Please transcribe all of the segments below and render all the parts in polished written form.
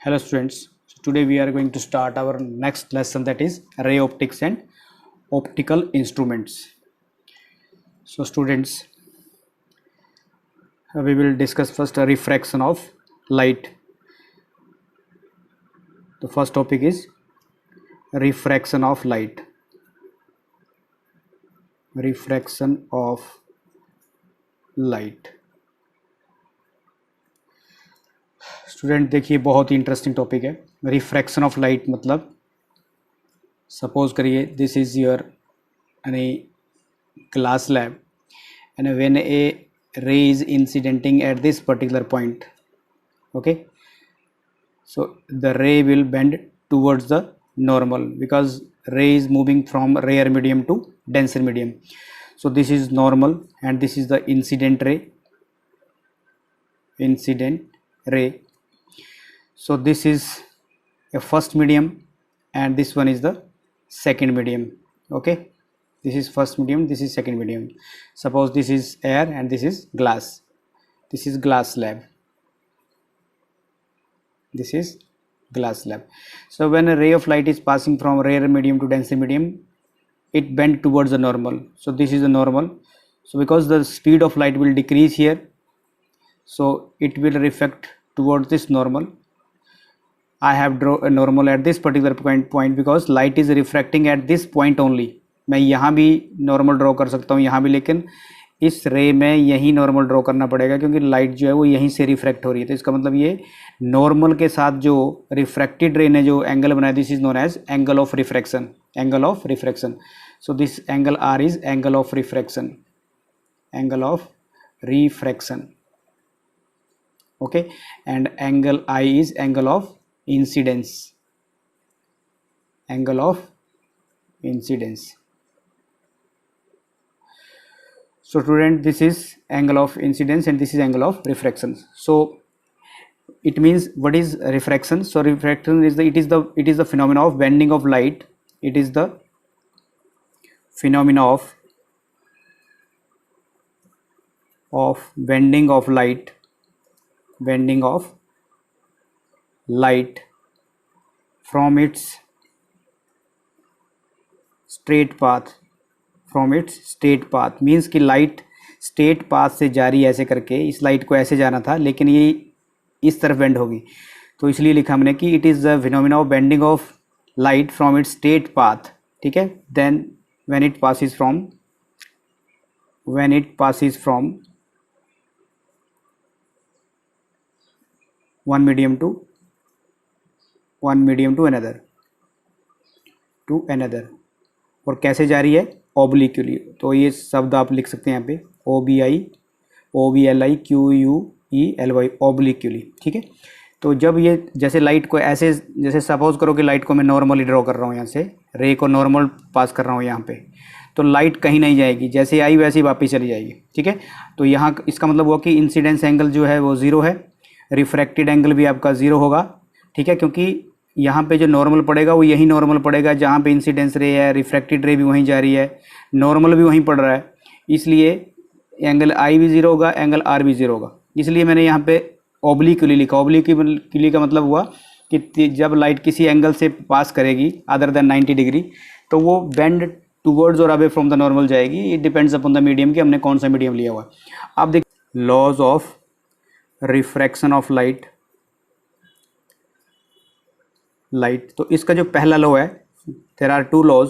Hello students, so today we are going to start our next lesson, that is ray optics and optical instruments. So students, we will discuss first a refraction of light. The first topic is refraction of light. Refraction of light. Student देखिए, बहुत ही interesting topic है. Refraction of light मतलब suppose करिए this is your any class lab and when a ray is incidenting at this particular point, okay, so the ray will bend towards the normal because ray is moving from rare medium to denser medium. So this is normal and this is the incident ray. So this is a first medium and this one is the second medium. Okay, this is first medium, this is second medium. Suppose this is air and this is glass. This is glass slab. This is glass slab. So when a ray of light is passing from rare medium to denser medium, it bends towards the normal. So this is the normal. So because the speed of light will decrease here, so it will reflect towards this normal. I have drawn a normal at this particular point because light is refracting at this point only. मैं यहाँ भी normal draw कर सकता हूँ यहाँ भी, लेकिन इस रे में यही नॉर्मल ड्रॉ करना पड़ेगा क्योंकि लाइट जो है वो यहीं से रिफ्रैक्ट हो रही है. तो इसका मतलब ये नॉर्मल के साथ जो रिफ्रैक्टेड रे ने जो एंगल बनाया, this is known as angle of refraction. Angle of refraction. So this angle R is angle of refraction. Angle of refraction. Okay, and angle I is angle of incidence. Angle of incidence. So student, this is angle of incidence and this is angle of refraction. So it means what is refraction? So refraction is it is the phenomena of bending of light. It is the phenomena of bending of light. Bending of light from its straight path. From its straight path means कि light straight path से जा रही है ऐसे करके. इस light को ऐसे जाना था लेकिन ये इस तरफ बेंड होगी, तो इसलिए लिखा हमने कि it is the phenomena of bending of light from its straight path. ठीक है, then when it passes from one medium to another. और कैसे जा रही है? ओब्लिक्यूली. तो ये शब्द आप लिख सकते हैं यहाँ पे OBLIQUELY, ओब्लिक्यूली. ठीक है, तो जब ये जैसे लाइट को ऐसे, जैसे सपोज करो कि लाइट को मैं नॉर्मली ड्रॉ कर रहा हूँ, यहाँ से रे को नॉर्मल पास कर रहा हूँ यहाँ पे, तो लाइट कहीं नहीं जाएगी, जैसे आई वैसे ही वापस चली जाएगी. ठीक है, तो यहाँ इसका मतलब हुआ कि इंसिडेंस एंगल जो है वो ज़ीरो है, रिफ्रैक्टेड एंगल भी आपका ज़ीरो होगा. ठीक है, क्योंकि यहाँ पे जो नॉर्मल पड़ेगा वो यही नॉर्मल पड़ेगा जहाँ पे इंसिडेंस रे है, रिफ्रैक्टेड रे भी वहीं जा रही है, नॉर्मल भी वहीं पड़ रहा है, इसलिए एंगल आई भी ज़ीरो होगा, एंगल आर भी ज़ीरो होगा. इसलिए मैंने यहाँ पे ओब्लिक्यूली लिखा. ओब्लिक्यूली का मतलब हुआ कि जब लाइट किसी एंगल से पास करेगी अदर देन 90 डिग्री, तो वो बेंड टूवर्ड्स और अवे फ्रॉम द नॉर्मल जाएगी. It depends upon the medium कि हमने कौन सा मीडियम लिया हुआ. आप देखिए laws of refraction of light. तो इसका जो पहला लॉ है, there are two laws,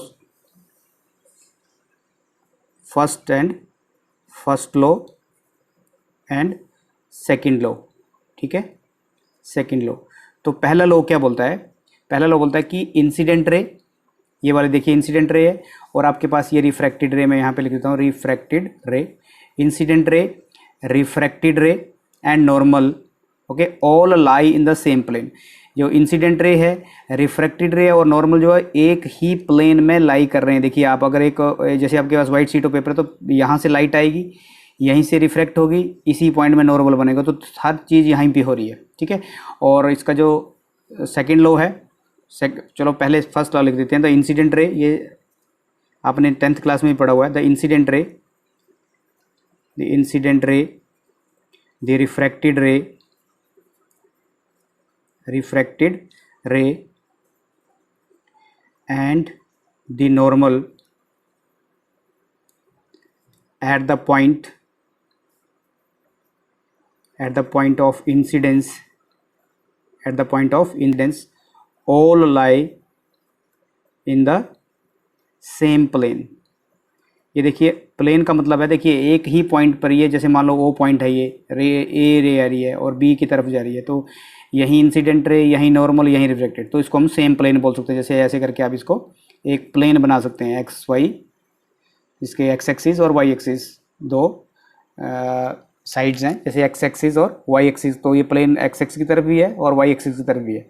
first law and second law. ठीक है, सेकंड लॉ. तो पहला लॉ क्या बोलता है? पहला लॉ बोलता है कि इंसिडेंट रे, ये वाले देखिए इंसिडेंट रे है, और आपके पास ये रिफ्रैक्टेड रे, मैं यहाँ पे लिख देता हूँ रिफ्रैक्टेड रे. Incident ray, refracted ray and normal, okay, all lie in the same plane. जो इंसिडेंट रे है, रिफ्रैक्टेड रे और नॉर्मल जो है एक ही प्लेन में लाई कर रहे हैं. देखिए आप अगर एक, जैसे आपके पास वाइट शीट ऑफ पेपर है, तो यहाँ से लाइट आएगी, यहीं से रिफ्रैक्ट होगी, इसी पॉइंट में नॉर्मल बनेगा, तो हर चीज़ यहीं पे हो रही है. ठीक है, और इसका जो सेकेंड लॉ है, चलो पहले फर्स्ट लॉ लिख देते हैं. द इंसिडेंट रे, ये आपने 10th क्लास में भी पढ़ा हुआ है. द इंसिडेंट रे, the refracted ray refracted ray and the normal at the point of incidence all lie in the same plane। ये देखिए प्लेन का मतलब है, देखिए एक ही पॉइंट पर ये, जैसे मान लो ओ पॉइंट है, ये रे आ रही है और बी की तरफ जा रही है, तो यहीं इंसिडेंट रे, यहीं नॉर्मल, यहीं रिफ्लेक्टेड, तो इसको हम सेम प्लेन बोल सकते हैं। जैसे ऐसे करके आप इसको एक प्लेन बना सकते हैं, एक्स वाई, इसके एक्स एक्सिस और वाई एक्सिस दो साइड्स हैं, जैसे एक्स एक्सिस और वाई एक्सिस, तो ये प्लेन एक्स एक्सिस की तरफ भी है और वाई एक्सिस की तरफ भी है,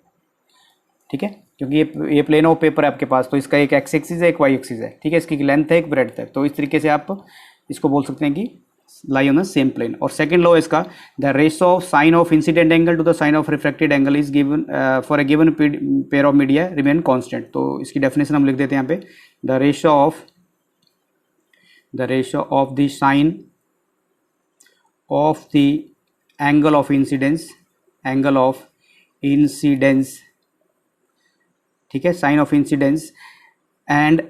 ठीक है, क्योंकि ये प्लेन ऑफ पेपर है आपके पास, तो इसका एक एक्स एक्सिस है, एक वाई एक्सिस है, ठीक है, इसकी लेंथ है, एक ब्रेड्थ है, तो इस तरीके से आप इसको बोल सकते हैं कि lie on the same plane. और सेकंड लॉ इसका, the ratio of sine of incident angle to the sine of refracted angle is given for a given pair of media remain constant. तो इसकी डेफिनेशन हम लिख देते हैं यहाँ पे, the ratio of the sine of the angle of incidence, ठीक है, sine of incidence and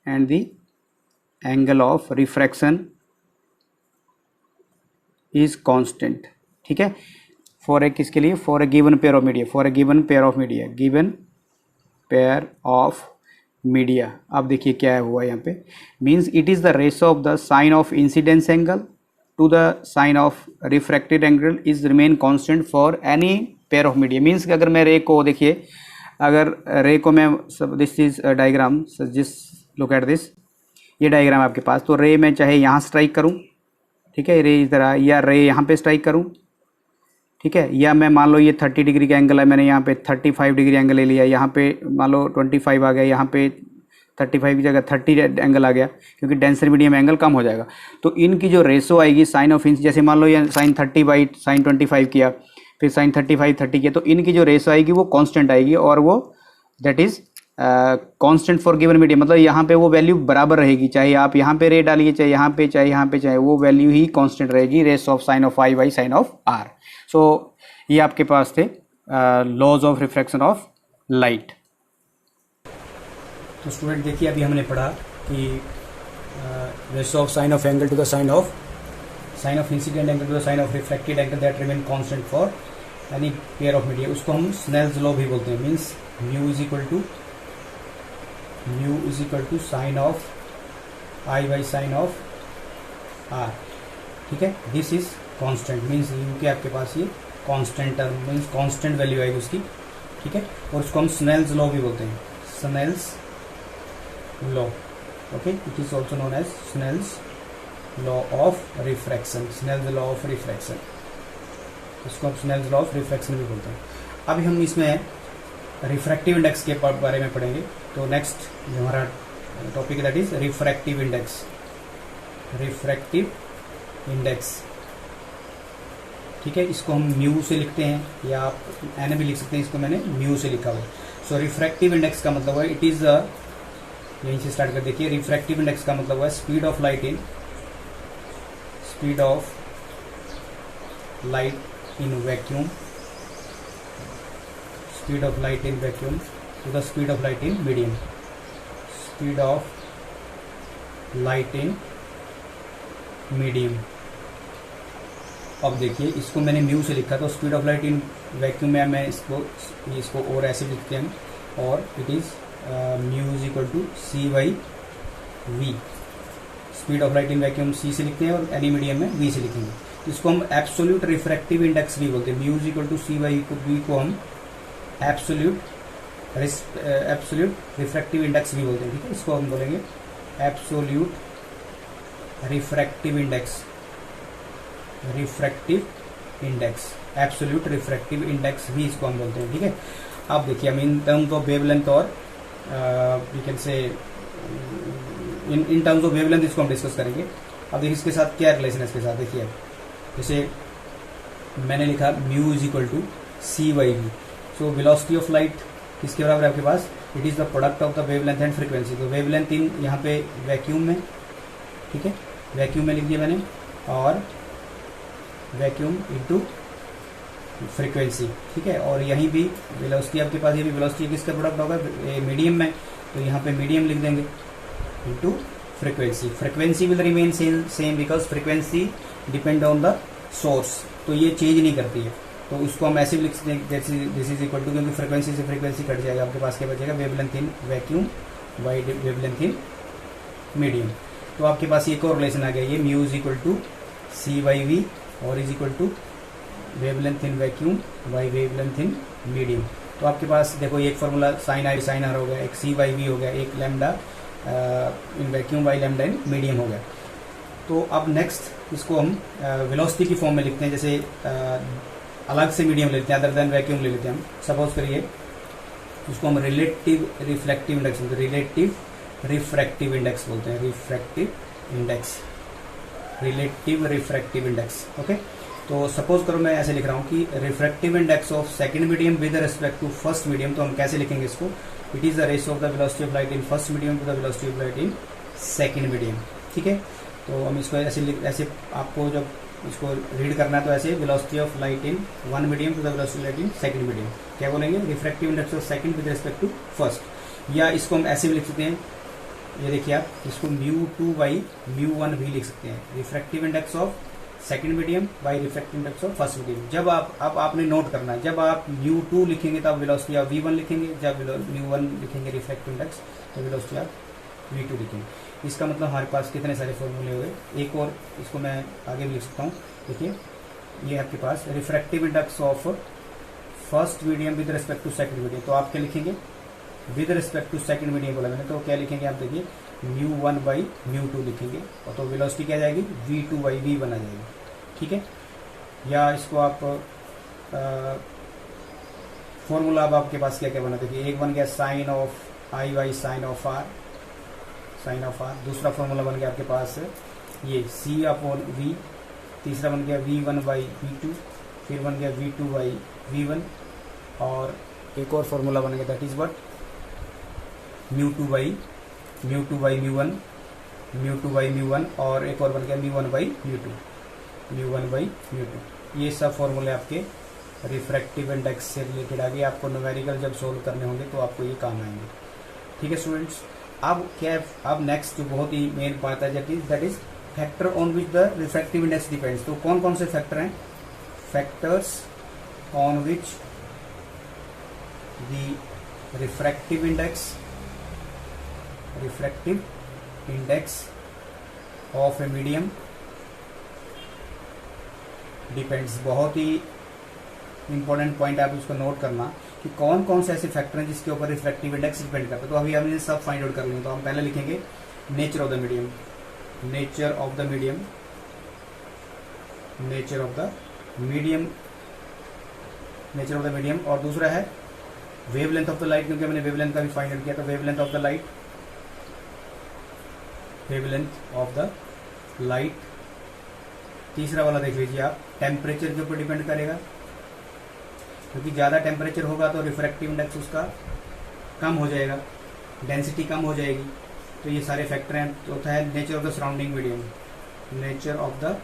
the angle of refraction is constant, ठीक है, फॉर ए किसके लिए, for a given pair of media, अब देखिए क्या हुआ यहाँ पे, means it is the ratio of the sine of incidence angle to the sine of refracted angle is remain constant for any pair of media. Means कि अगर मैं रे को, देखिए अगर रे को मैं, this is diagram, just look at this, ये डायग्राम आपके पास, तो रे में चाहे यहाँ स्ट्राइक करूँ, ठीक है, रे इधर, या रे यहाँ पे स्ट्राइक करूँ, ठीक है, या मैं मान लो ये 30 डिग्री का एंगल है, मैंने यहाँ पे 35 डिग्री एंगल ले लिया, यहाँ पे मान लो 25 आ गया, यहाँ पे 35 की जगह 30 एंगल आ गया, क्योंकि डेंसर मीडियम एंगल कम हो जाएगा, तो इनकी जो रेशो आएगी साइन ऑफ इंस, जैसे मान लो ये साइन 30 बाई साइन 25 किया, फिर साइन 30 किया, तो इनकी जो रेशो आएगी वो कांस्टेंट आएगी, और वो that is constant for given medium, मतलब यहाँ पे वो वैल्यू बराबर रहेगी, चाहे आप यहाँ पे रे डालिए, चाहे यहाँ पे, चाहे वो वैल्यू ही कांस्टेंट रहेगी, ratio of sine of I by sine of R. So ये आपके पास थे laws of refraction of light. तो स्टूडेंट देखिए अभी हमने पढ़ा कि ratio of sine of angle to the sine of incident angle to the sine of reflected angle that remain constant for any pair of media, उसको हम Snell's law भी बोलते हैं। Means mu is equal to sine of I by sine of R, ठीक है, this is constant, means you के आपके पास ये constant term, means constant value आएगी उसकी, ठीक है, और उसको हम स्नेल्स लॉ भी बोलते हैं, Snell's law, okay, it is also known as Snell's law of refraction, इसको हम स्नेल्स लॉ ऑफ रिफ्रैक्शन भी बोलते हैं। अभी हम इसमें रिफ्रैक्टिव इंडेक्स के बारे में पढ़ेंगे। तो नेक्स्ट जो हमारा topic that is refractive index, ठीक है, इसको हम म्यू से लिखते हैं, या आप एन भी लिख सकते हैं, इसको मैंने म्यू से लिखा हुआ। सो रिफ्रैक्टिव इंडेक्स का मतलब है, इट इज यहीं से स्टार्ट कर देखिए, रिफ्रैक्टिव इंडेक्स का मतलब है speed of light in vacuum to the speed of light in medium, अब देखिए इसको मैंने म्यू से लिखा, तो speed of light in vacuum में मैं इसको और ऐसे लिखते हैं, और it is mu is equal to C by V, speed of light in vacuum C से लिखते हैं और एनी मीडियम में वी से लिखेंगे। इसको हम एब्सोल्यूट रिफ्रैक्टिव इंडेक्स भी बोलते हैं, mu is equal to C by V को हम एब्सोल्यूट रिफ्रैक्टिव इंडेक्स भी बोलते हैं, ठीक है, इसको हम बोलेंगे absolute refractive index, absolute refractive index भी इसको हम बोलते हैं, ठीक है। अब देखिए हम इन टर्म्स ऑफ वेवलेंथ और we can say in terms of wavelength इसको हम डिस्कस करेंगे। अब देखिए इसके साथ क्या रिलेशन है, इसके साथ देखिए, जैसे मैंने लिखा mu is equal to C by V, so velocity of light किसके बराबर है आपके पास, it is the product of the wavelength and frequency. तो वेवलेंथ इन यहाँ पे वैक्यूम में, ठीक है, वैक्यूम में लिख दिया मैंने, और वैक्यूम इनटू फ्रीक्वेंसी, ठीक है। और यहीं भी वेलोसिटी आपके पास, ये भी वेलोसिटी किसका प्रोडक्ट होगा, मीडियम में, तो यहाँ पे मीडियम लिख देंगे into frequency. Frequency will remain same because frequency depend on the source, तो ये चेंज नहीं करती है, तो उसको हम ऐसे भी लिख सकते हैं जैसे दिस इज इक्वल टू, क्योंकि फ्रीक्वेंसी से फ्रीक्वेंसी कट जाएगा, आपके पास क्या बचेगा, wavelength in vacuum by wavelength in medium. तो आपके पास एक और रिलेशन आ गया, ये mu is equal to C by V और is equal to wavelength in vacuum by wavelength in medium. तो आपके पास देखो एक फॉर्मूला साइन आर हो गया, एक सी बाई वी हो गया, एक lambda in vacuum by lambda in medium हो गया। तो अब नेक्स्ट इसको हम वेलोसिटी की फॉर्म में लिखते हैं, जैसे अलग से मीडियम लेते हैं, अदर देन वैक्यूम ले लेते हैं हम। सपोज करिए उसको हम रिलेटिव रिफ्लेक्टिव इंडेक्स बोलते हैं, रिलेटिव रिफ्रैक्टिव इंडेक्स बोलते हैं, refractive index, relative refractive index. Okay, तो सपोज करो मैं ऐसे लिख रहा हूँ कि refractive index of second medium with respect to first medium, तो हम कैसे लिखेंगे इसको, it is the ratio of the velocity of light in first medium to the velocity of light in second medium, ठीक है। तो हम इसको ऐसे आपको जब इसको रीड करना है तो ऐसे velocity of light in one medium to the velocity light in second medium, क्या बोलेंगे, refractive index of second with respect to first. या इसको हम ऐसे भी लिख सकते हैं, ये देखिए आप, इसको μ2 बाई μ1 भी लिख सकते हैं, refractive index of second medium by refractive index of first medium. जब अब आपने नोट करना है, जब आप μ2 लिखेंगे तो आप वेलोसिटी ऑफ v1 लिखेंगे, जब μ1 लिखेंगे रिफ्रैक्टिव इंडेक्स तो वेलोसिटी ऑफ v2 लिखेंगे। इसका मतलब हमारे पास कितने सारे फॉर्मूले हो गए। एक और इसको मैं आगे भी लिख सकता हूँ, देखिए ये आपके पास refractive index of first medium with respect to second medium, तो आप क्या लिखेंगे, with respect to second medium बोला मैंने, तो क्या लिखेंगे आप, देखिए μ1 बाई μ2 लिखेंगे, और तो वेलोसिटी क्या जाएगी, v2 बाई v1 आ जाएगी, ठीक है। या इसको आप फॉर्मूला अब आपके पास क्या क्या बना, देखिए एक बन गया sine of I by sine of R, sine of R. दूसरा फॉर्मूला बन गया आपके पास ये c अपॉन v, तीसरा बन गया v1 बाई v2, फिर बन गया v2 बाई v1, और एक और फॉर्मूला बन गया that is what μ2 by μ1, μ2 by μ1, और एक और बन गया μ1 बाई μ2। ये सब फॉर्मूले आपके रिफ्रैक्टिव इंडेक्स से रिलेटेड आगे आपको न्यूमेरिकल जब सोल्व करने होंगे तो आपको ये काम आएंगे, ठीक है स्टूडेंट्स। अब नेक्स्ट जो बहुत ही मेन बात है that is factor on which the refractive index depends. तो कौन कौन से फैक्टर हैं, factors on which the refractive index of a medium depends. बहुत ही इंपॉर्टेंट पॉइंट आप इसको नोट करना कि कौन कौन से ऐसे फैक्टर हैं जिसके ऊपर रिफ्रैक्टिव इंडेक्स डिपेंड करता है। तो अभी हमने सब फाइंड आउट कर लेंगे। तो हम पहले लिखेंगे nature of the medium, nature of the medium, nature of the medium, nature of the medium. और दूसरा है वेवलेंथ ऑफ द लाइट, क्योंकि हमने वेवलेंथ का भी फाइंड आउट किया। तो wavelength of the light, wavelength of the light. तीसरा वाला देख लीजिए आप, टेम्परेचर के ऊपर डिपेंड करेगा, क्योंकि ज़्यादा टेम्परेचर होगा तो रिफ्रैक्टिव इंडेक्स उसका कम हो जाएगा, डेंसिटी कम हो जाएगी। तो ये सारे फैक्टर हैं। चौथा है nature of the surrounding medium, nature of the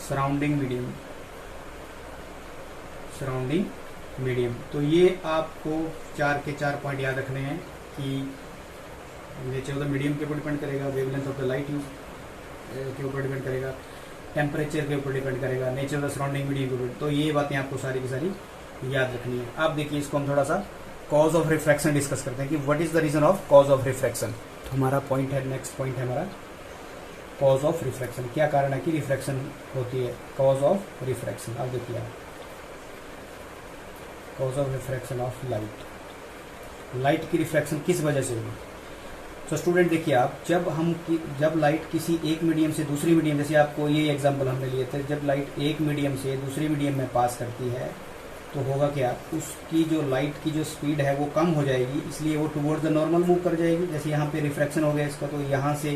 surrounding medium, surrounding medium. तो ये आपको 4 के 4 पॉइंट याद रखने हैं कि नेचर ऑफ द मीडियम के ऊपर डिपेंड करेगा, वेवलेंथ ऑफ द लाइट के ऊपर डिपेंड करेगा, टेम्परेचर के ऊपर डिपेंड करेगा, nature of the surrounding medium के ऊपर। तो ये बातें आपको सारी की सारी याद रखनी है। अब देखिए इसको हम थोड़ा सा कॉज ऑफ रिफ्रैक्शन डिस्कस करते हैं कि what is the reason of cause of refraction. तो हमारा पॉइंट है, नेक्स्ट पॉइंट है हमारा कॉज ऑफ रिफ्रैक्शन। क्या कारण है कि रिफ्रैक्शन होती है, कॉज ऑफ रिफ्रैक्शन। अब देखिए आप, cause of refraction of light, light की रिफ्रैक्शन किस वजह से होगी। तो स्टूडेंट देखिए आप, जब लाइट किसी एक मीडियम से दूसरी मीडियम, जैसे आपको ये एग्जांपल हमने लिए थे, जब लाइट एक मीडियम से दूसरी मीडियम में पास करती है तो होगा क्या, उसकी जो लाइट की जो स्पीड है वो कम हो जाएगी, इसलिए वो टुवर्ड्स द नॉर्मल मूव कर जाएगी। जैसे यहाँ पे रिफ्रैक्शन हो गया इसका, तो यहाँ से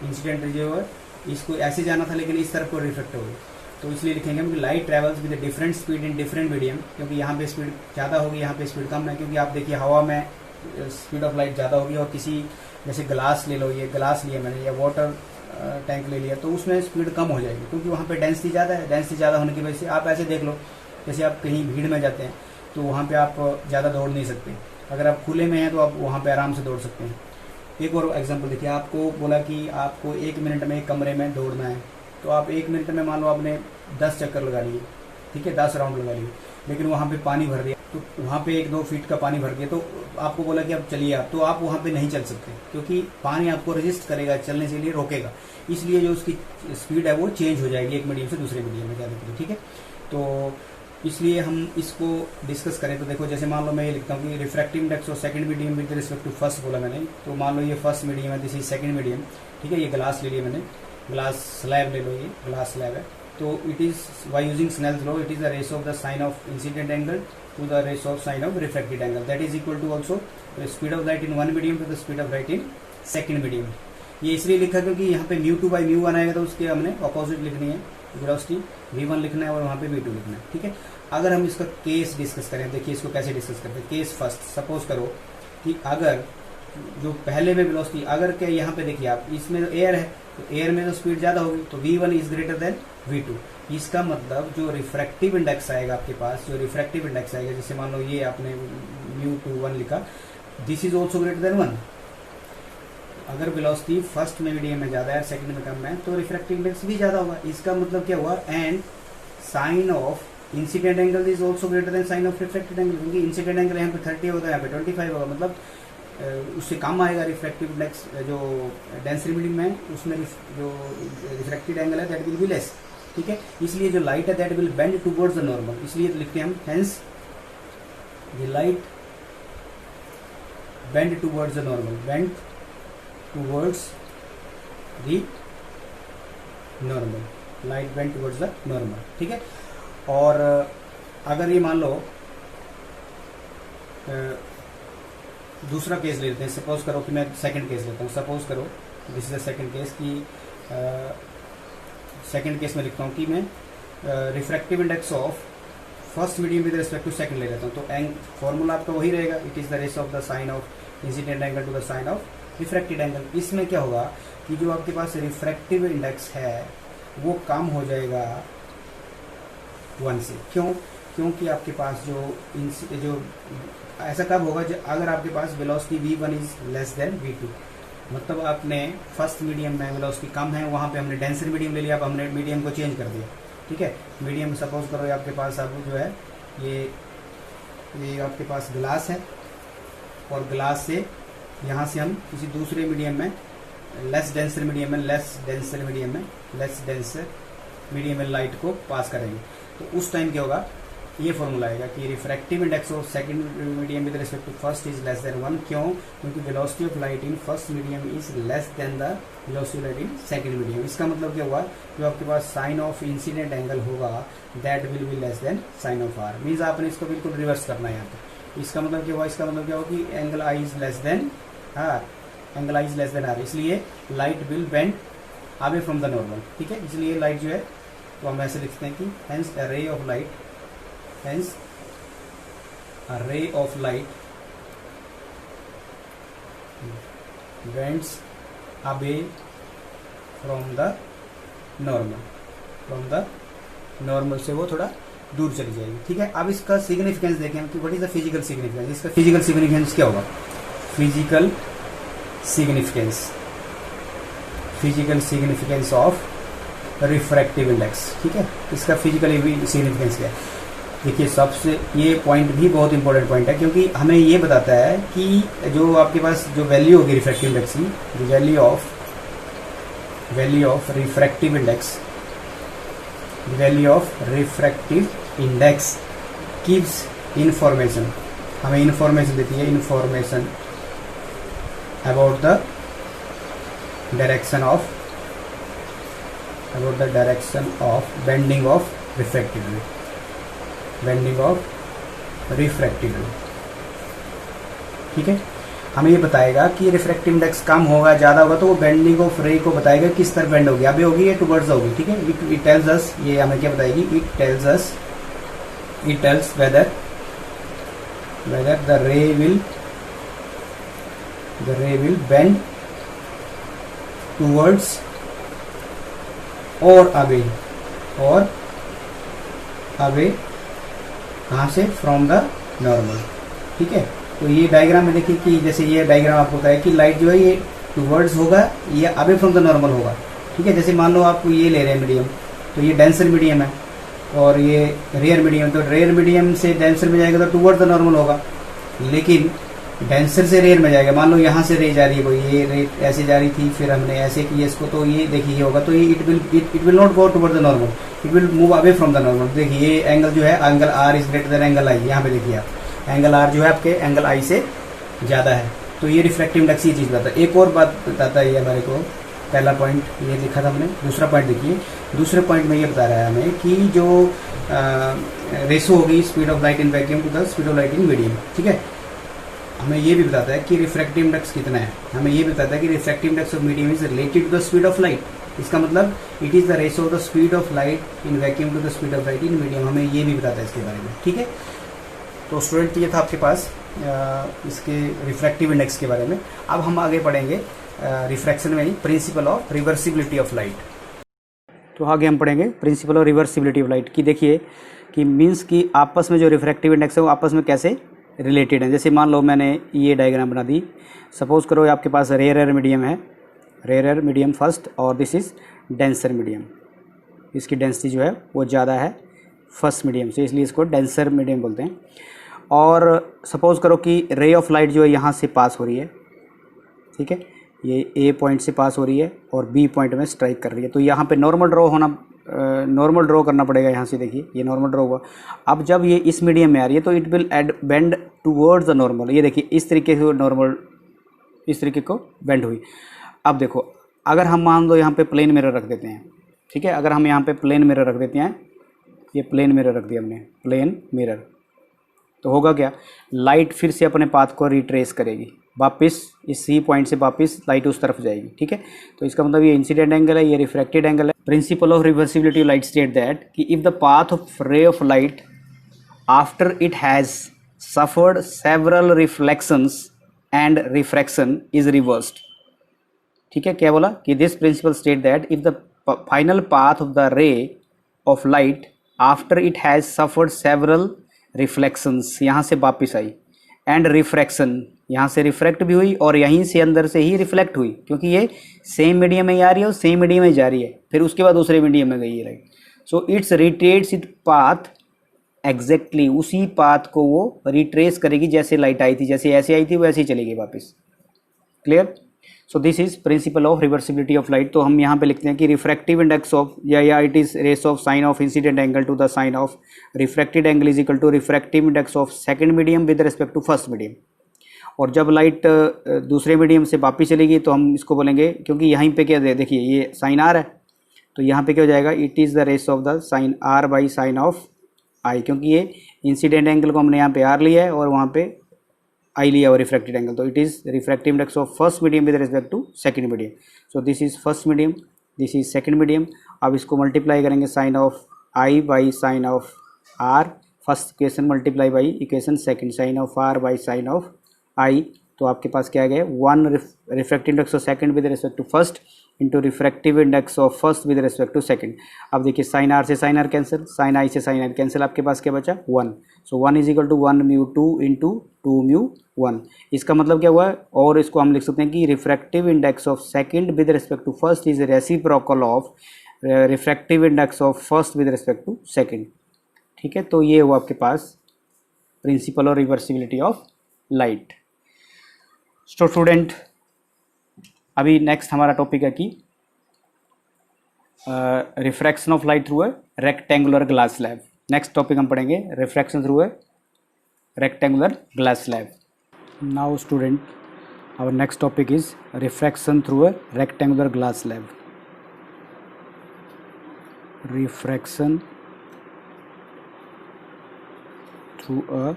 इंसिडेंट जो है इसको ऐसे जाना था लेकिन इस तरफ को रिफ्लेक्ट हो गया। तो इसलिए लिखेंगे हम कि light travels with different speed in different medium, क्योंकि यहाँ पे स्पीड ज़्यादा होगी, यहाँ पे स्पीड कम है। क्योंकि आप देखिए हवा में स्पीड ऑफ लाइट ज़्यादा होगी, और किसी जैसे ग्लास ले लो, ये ग्लास लिया मैंने, या वाटर टैंक ले लिया, तो उसमें स्पीड कम हो जाएगी, क्योंकि वहाँ पे डेंसिटी ज़्यादा है। डेंसिटी ज़्यादा होने की वजह से आप ऐसे देख लो जैसे आप कहीं भीड़ में जाते हैं तो वहाँ पे आप ज़्यादा दौड़ नहीं सकते, अगर आप खुले में हैं तो आप वहाँ पे आराम से दौड़ सकते हैं। एक और एग्जांपल देखिए, आपको बोला कि आपको 1 मिनट में एक कमरे में दौड़ना है, तो आप 1 मिनट में मान लो आपने 10 चक्कर लगा लिए, ठीक है, 10 राउंड लगा लिए, लेकिन वहाँ पे पानी भर दिया, तो वहाँ पे 1-2 फीट का पानी भर दिया, तो आपको बोला कि अब चलिए आप, तो आप वहाँ पे नहीं चल सकते क्योंकि पानी आपको रेजिस्ट करेगा, चलने से लिए रोकेगा, इसलिए जो उसकी स्पीड है वो चेंज हो जाएगी एक मीडियम से दूसरे मीडियम में जाने के लिए, ठीक है। तो इसलिए हम इसको डिस्कस करें तो देखो, जैसे मान लो मैं ये लिखता हूँ कि रिफ्रैक्टिव इंडेक्स और second medium with respect to first बोला मैंने, तो मान लो ये फर्स्ट मीडियम है, दिस इज सेकंड मीडियम, ठीक है। ये ग्लास ले लिया मैंने, ग्लास स्लैब ले लो, ये ग्लास स्लैब है, तो it is by using Snell's law it is the ratio of the sine of incident angle to the ratio of sine of refracted angle, that is equal to also speed of light in one medium to the speed of light in second medium. ये इसलिए लिखा क्योंकि यहाँ पे μ2 by μ1 आएगा, तो उसके हमने अपोजिट लिखनी है, वेलोसिटी v1 लिखना है और वहाँ पे v2 लिखना है, ठीक है। अगर हम इसका केस डिस्कस करें, देखिए इसको कैसे डिस्कस करते हैं। केस फर्स्ट, सपोज करो कि अगर जो पहले में वेलोसिटी, अगर क्या यहाँ पे देखिए आप, इसमें तो एयर है, तो एयर में तो स्पीड ज्यादा होगी, तो v1 is greater then v2। इसका मतलब जो रिफ्रैक्टिव इंडेक्स आएगा आपके पास, जो रिफ्रैक्टिव इंडेक्स आएगा, जैसे मान लो ये आपने μ21 लिखा, this is also greater then 1। अगर वेलोसिटी फर्स्ट में मीडियम में ज्यादा है, सेकंड में कम है, तो रिफ्रैक्टिव इंडेक्स भी ज्यादा होगा। इसका मतलब क्या हुआ, and sine of incident angle is also greater than sine of refracted angle, क्योंकि इंसिडेंट एंगल यहाँ पे 30 होता है, यहाँ पे 25 होगा, मतलब उससे कम आएगा रिफ्रैक्टिव इंडेक्स। जो डेंसिटी मीडियम है उसमें जो रिफ्रैक्टेड एंगल है दैट विल बी लेस, ठीक है। इसलिए जो लाइट है that will bend towards the normal, इसलिए लिखते हैं हम hence the light bend towards the normal, bend towards the normal, light bend towards the normal, ठीक है। और अगर ये मान लो दूसरा केस ले लेते हैं, सपोज करो कि मैं सेकंड केस लेता हूँ, सपोज करो this is the second case की सेकंड केस में लिखता हूँ कि मैं refractive index of first medium with respect to second ले लेता हूँ, तो फॉर्मूला आपका वही रहेगा, it is the ratio of the sine of incident angle to the sine of refracted angle. इसमें क्या होगा कि जो आपके पास रिफ्रैक्टिव इंडेक्स है वो कम हो जाएगा 1 से, क्यों, क्योंकि आपके पास जो ऐसा कब होगा जब अगर आपके पास velocity v1 is less than v2, मतलब आपने फर्स्ट मीडियम में वेलोसिटी कम है, वहाँ पे हमने डेंसर मीडियम ले लिया, अब हमने मीडियम को चेंज कर दिया, ठीक है। मीडियम सपोज करो आपके पास अब जो है ये आपके पास ग्लास है, और ग्लास से यहाँ से हम किसी दूसरे मीडियम में लेस डेंसर मीडियम में लाइट को पास करेंगे, तो उस टाइम क्या होगा, ये फॉर्मूला आएगा कि refractive index of second medium with respect to first is less than 1, क्यों, क्योंकि velocity of light in first medium is less than the velocity of light in second medium. इसका मतलब क्या हुआ, जो आपके पास साइन ऑफ इंसिडेंट एंगल होगा that will be less than sine of R, means आपने इसको बिल्कुल रिवर्स करना है यहाँ पे। इसका मतलब क्या हुआ, इसका मतलब क्या होगा कि angle I is less than R, angle I is less than R, इसलिए light will bend away from the normal, ठीक है। इसलिए लाइट जो है तो हम ऐसे लिखते हैं कि hence a ray of light, hence a ray of light bends away from the normal से वो थोड़ा दूर चली जाएगी, ठीक है। अब इसका सिग्निफिकेंस देखें हम कि what is the physical significance. इसका फिजिकल सिग्निफिकेंस क्या होगा, physical significance of refractive index, ठीक है। इसका फिजिकल सिग्निफिकेंस क्या है, देखिए सबसे ये पॉइंट भी बहुत इंपॉर्टेंट पॉइंट है, क्योंकि हमें ये बताता है कि जो आपके पास जो वैल्यू होगी रिफ्रैक्टिव इंडेक्स की, जो value of refractive index gives information, हमें इंफॉर्मेशन देती है, information about the direction of bending of refractive ray, ठीक है। हमें ये बताएगा कि रिफ्रैक्टिव इंडेक्स कम होगा ज्यादा होगा, तो वो बेंडिंग ऑफ रे को बताएगा किस तरह बेंड होगी, अभी होगी या टुवर्ड्स होगी, ठीक है। इट टेल्स अस, ये हमें क्या बताएगी, it tells whether the ray will bend towards or away कहाँ से, फ्रॉम द नॉर्मल। ठीक है, तो ये डायग्राम में देखिए कि जैसे ये डायग्राम आपको होता है कि लाइट जो है ये टूवर्ड्स होगा या अवे फ्रॉम द नॉर्मल होगा। ठीक है, जैसे मान लो आप ये ले रहे हैं मीडियम, तो ये डेंसर मीडियम है और ये रेयर मीडियम, तो रेयर मीडियम से डेंसर में जाएगा तो टूवर्ड्स द नॉर्मल होगा, लेकिन डेंसर से रेयर में जाएगा। मान लो यहाँ से रे जा रही है कोई, ये रे ऐसे जा रही थी, फिर हमने ऐसे किया इसको, तो ये देखिए ये होगा, तो ये it will not go toward the normal, it will move away from the normal. देखिए ये एंगल जो है, angle R is greater than angle I, यहाँ पे देखिए आप, एंगल आर जो है आपके एंगल आई से ज़्यादा है, तो ये रिफ्लेक्टिव इंडेक्स ये चीज़ बताता है। एक और बात बताता है ये हमारे को, पहला पॉइंट ये लिखा था हमने, दूसरा पॉइंट देखिए, दूसरे पॉइंट में ये बता रहा है हमें कि जो रेशो होगी speed of light in vacuum to the speed of light in medium. ठीक है, हमें ये भी बताता है कि रिफ्रैक्टिव इंडेक्स कितना है, हमें ये बताता है कि refractive index of medium is related to the speed of light. इसका मतलब it is the ratio of the speed of light in vacuum to the speed of light in medium, हमें ये भी बताता है इसके बारे में। ठीक है, तो स्टूडेंट ये था आपके पास इसके रिफ्रैक्टिव इंडेक्स के बारे में। अब हम आगे पढ़ेंगे रिफ्रैक्शन में principal of reversibility of light. तो आगे हम पढ़ेंगे principal of reversibility of light की, देखिए कि मीन्स कि आपस में जो रिफ्रैक्टिव इंडेक्स है वो आपस में कैसे रिलेटेड है। जैसे मान लो मैंने ये डायग्राम बना दी, सपोज करो आपके पास रेयर मीडियम है, रेयर मीडियम फर्स्ट, और दिस इज़ डेंसर मीडियम, इसकी डेंसिटी जो है वो ज़्यादा है फर्स्ट मीडियम से, इसलिए इसको डेंसर मीडियम बोलते हैं। और सपोज़ करो कि रे ऑफ लाइट जो है यहाँ से पास हो रही है, ठीक है, ये ए पॉइंट से पास हो रही है और बी पॉइंट में स्ट्राइक कर रही है, तो यहाँ पे नॉर्मल ड्रॉ करना पड़ेगा। यहाँ से देखिए ये नॉर्मल ड्रॉ हुआ। अब जब ये इस मीडियम में आ रही है तो it will bend towards the normal, ये देखिए इस तरीके से नॉर्मल इस तरीके को बेंड हुई। अब देखो अगर हम मान लो यहाँ पे प्लेन मिरर रख देते हैं, ठीक है, अगर हम यहाँ पे प्लेन मिरर रख देते हैं, ये प्लेन मिरर रख दिया हमने, प्लेन मिरर, तो होगा क्या, लाइट फिर से अपने पाथ को रिट्रेस करेगी, वापस इस सी पॉइंट से वापस लाइट उस तरफ जाएगी। ठीक है, तो इसका मतलब ये इंसिडेंट एंगल है, ये रिफ्रैक्टेड एंगल है। Principle of reversibility light state that कि if the path of ray of light after it has suffered several reflections and refraction is reversed. ठीक है, क्या बोला कि this principle state that if the final path of the ray of light after it has suffered several reflections, यहाँ से वापिस आई, and refraction, यहाँ से रिफ्रैक्ट भी हुई और यहीं से अंदर से ही रिफ्लेक्ट हुई, क्योंकि ये सेम मीडियम में आ रही है और सेम मीडियम में जा रही है, फिर उसके बाद दूसरे मीडियम में गई है, right. So it's retraces it path exactly, उसी पाथ को वो रिट्रेस करेगी जैसे लाइट आई थी, जैसे ऐसे आई थी वो ऐसे ही चलेगी वापस। Clear? So this is principle of reversibility of light. तो हम यहाँ पे लिखते हैं कि रिफ्रैक्टिव इंडेक्स ऑफ या it is ratio of sine of incident angle to the sine of refracted angle is equal to refractive index of second medium with respect to first medium. और जब लाइट दूसरे medium से वापस चलेगी तो हम इसको बोलेंगे, क्योंकि यहीं पे क्या देखिए ये साइन आर है, तो यहाँ पे क्या हो जाएगा, it is the race of the sine R by sine of I, क्योंकि ये इंसिडेंट एंगल को हमने यहाँ पे आर लिया है और वहाँ पे आई लिया और रिफ्रैक्टेड एंगल, तो it is refractive index of first medium with respect to second medium. So this is first medium, this is second medium. अब इसको मल्टीप्लाई करेंगे sine of I by sine of R, first equation multiply by equation second, sine of R by sine of I, तो आपके पास क्या आ गया, one refractive index of second with respect to first into refractive index of first with respect to second. अब देखिए sine R से sine R cancel, sine I से साइन आई कैंसिल, आपके पास क्या बचा, one. So one is equal to one mu two into two mu one. इसका मतलब क्या हुआ, और इसको हम लिख सकते हैं कि refractive index of second with respect to first is reciprocal of refractive index of first with respect to second. ठीक है, तो ये हुआ आपके पास प्रिंसिपल और रिवर्सिबिलिटी ऑफ लाइट। स्टूडेंट अभी नेक्स्ट हमारा टॉपिक है कि refraction of light through a rectangular glass slab. Next topic हम पढ़ेंगे refraction through a rectangular glass slab. Now student our next topic is refraction through a rectangular glass slab. Refraction through a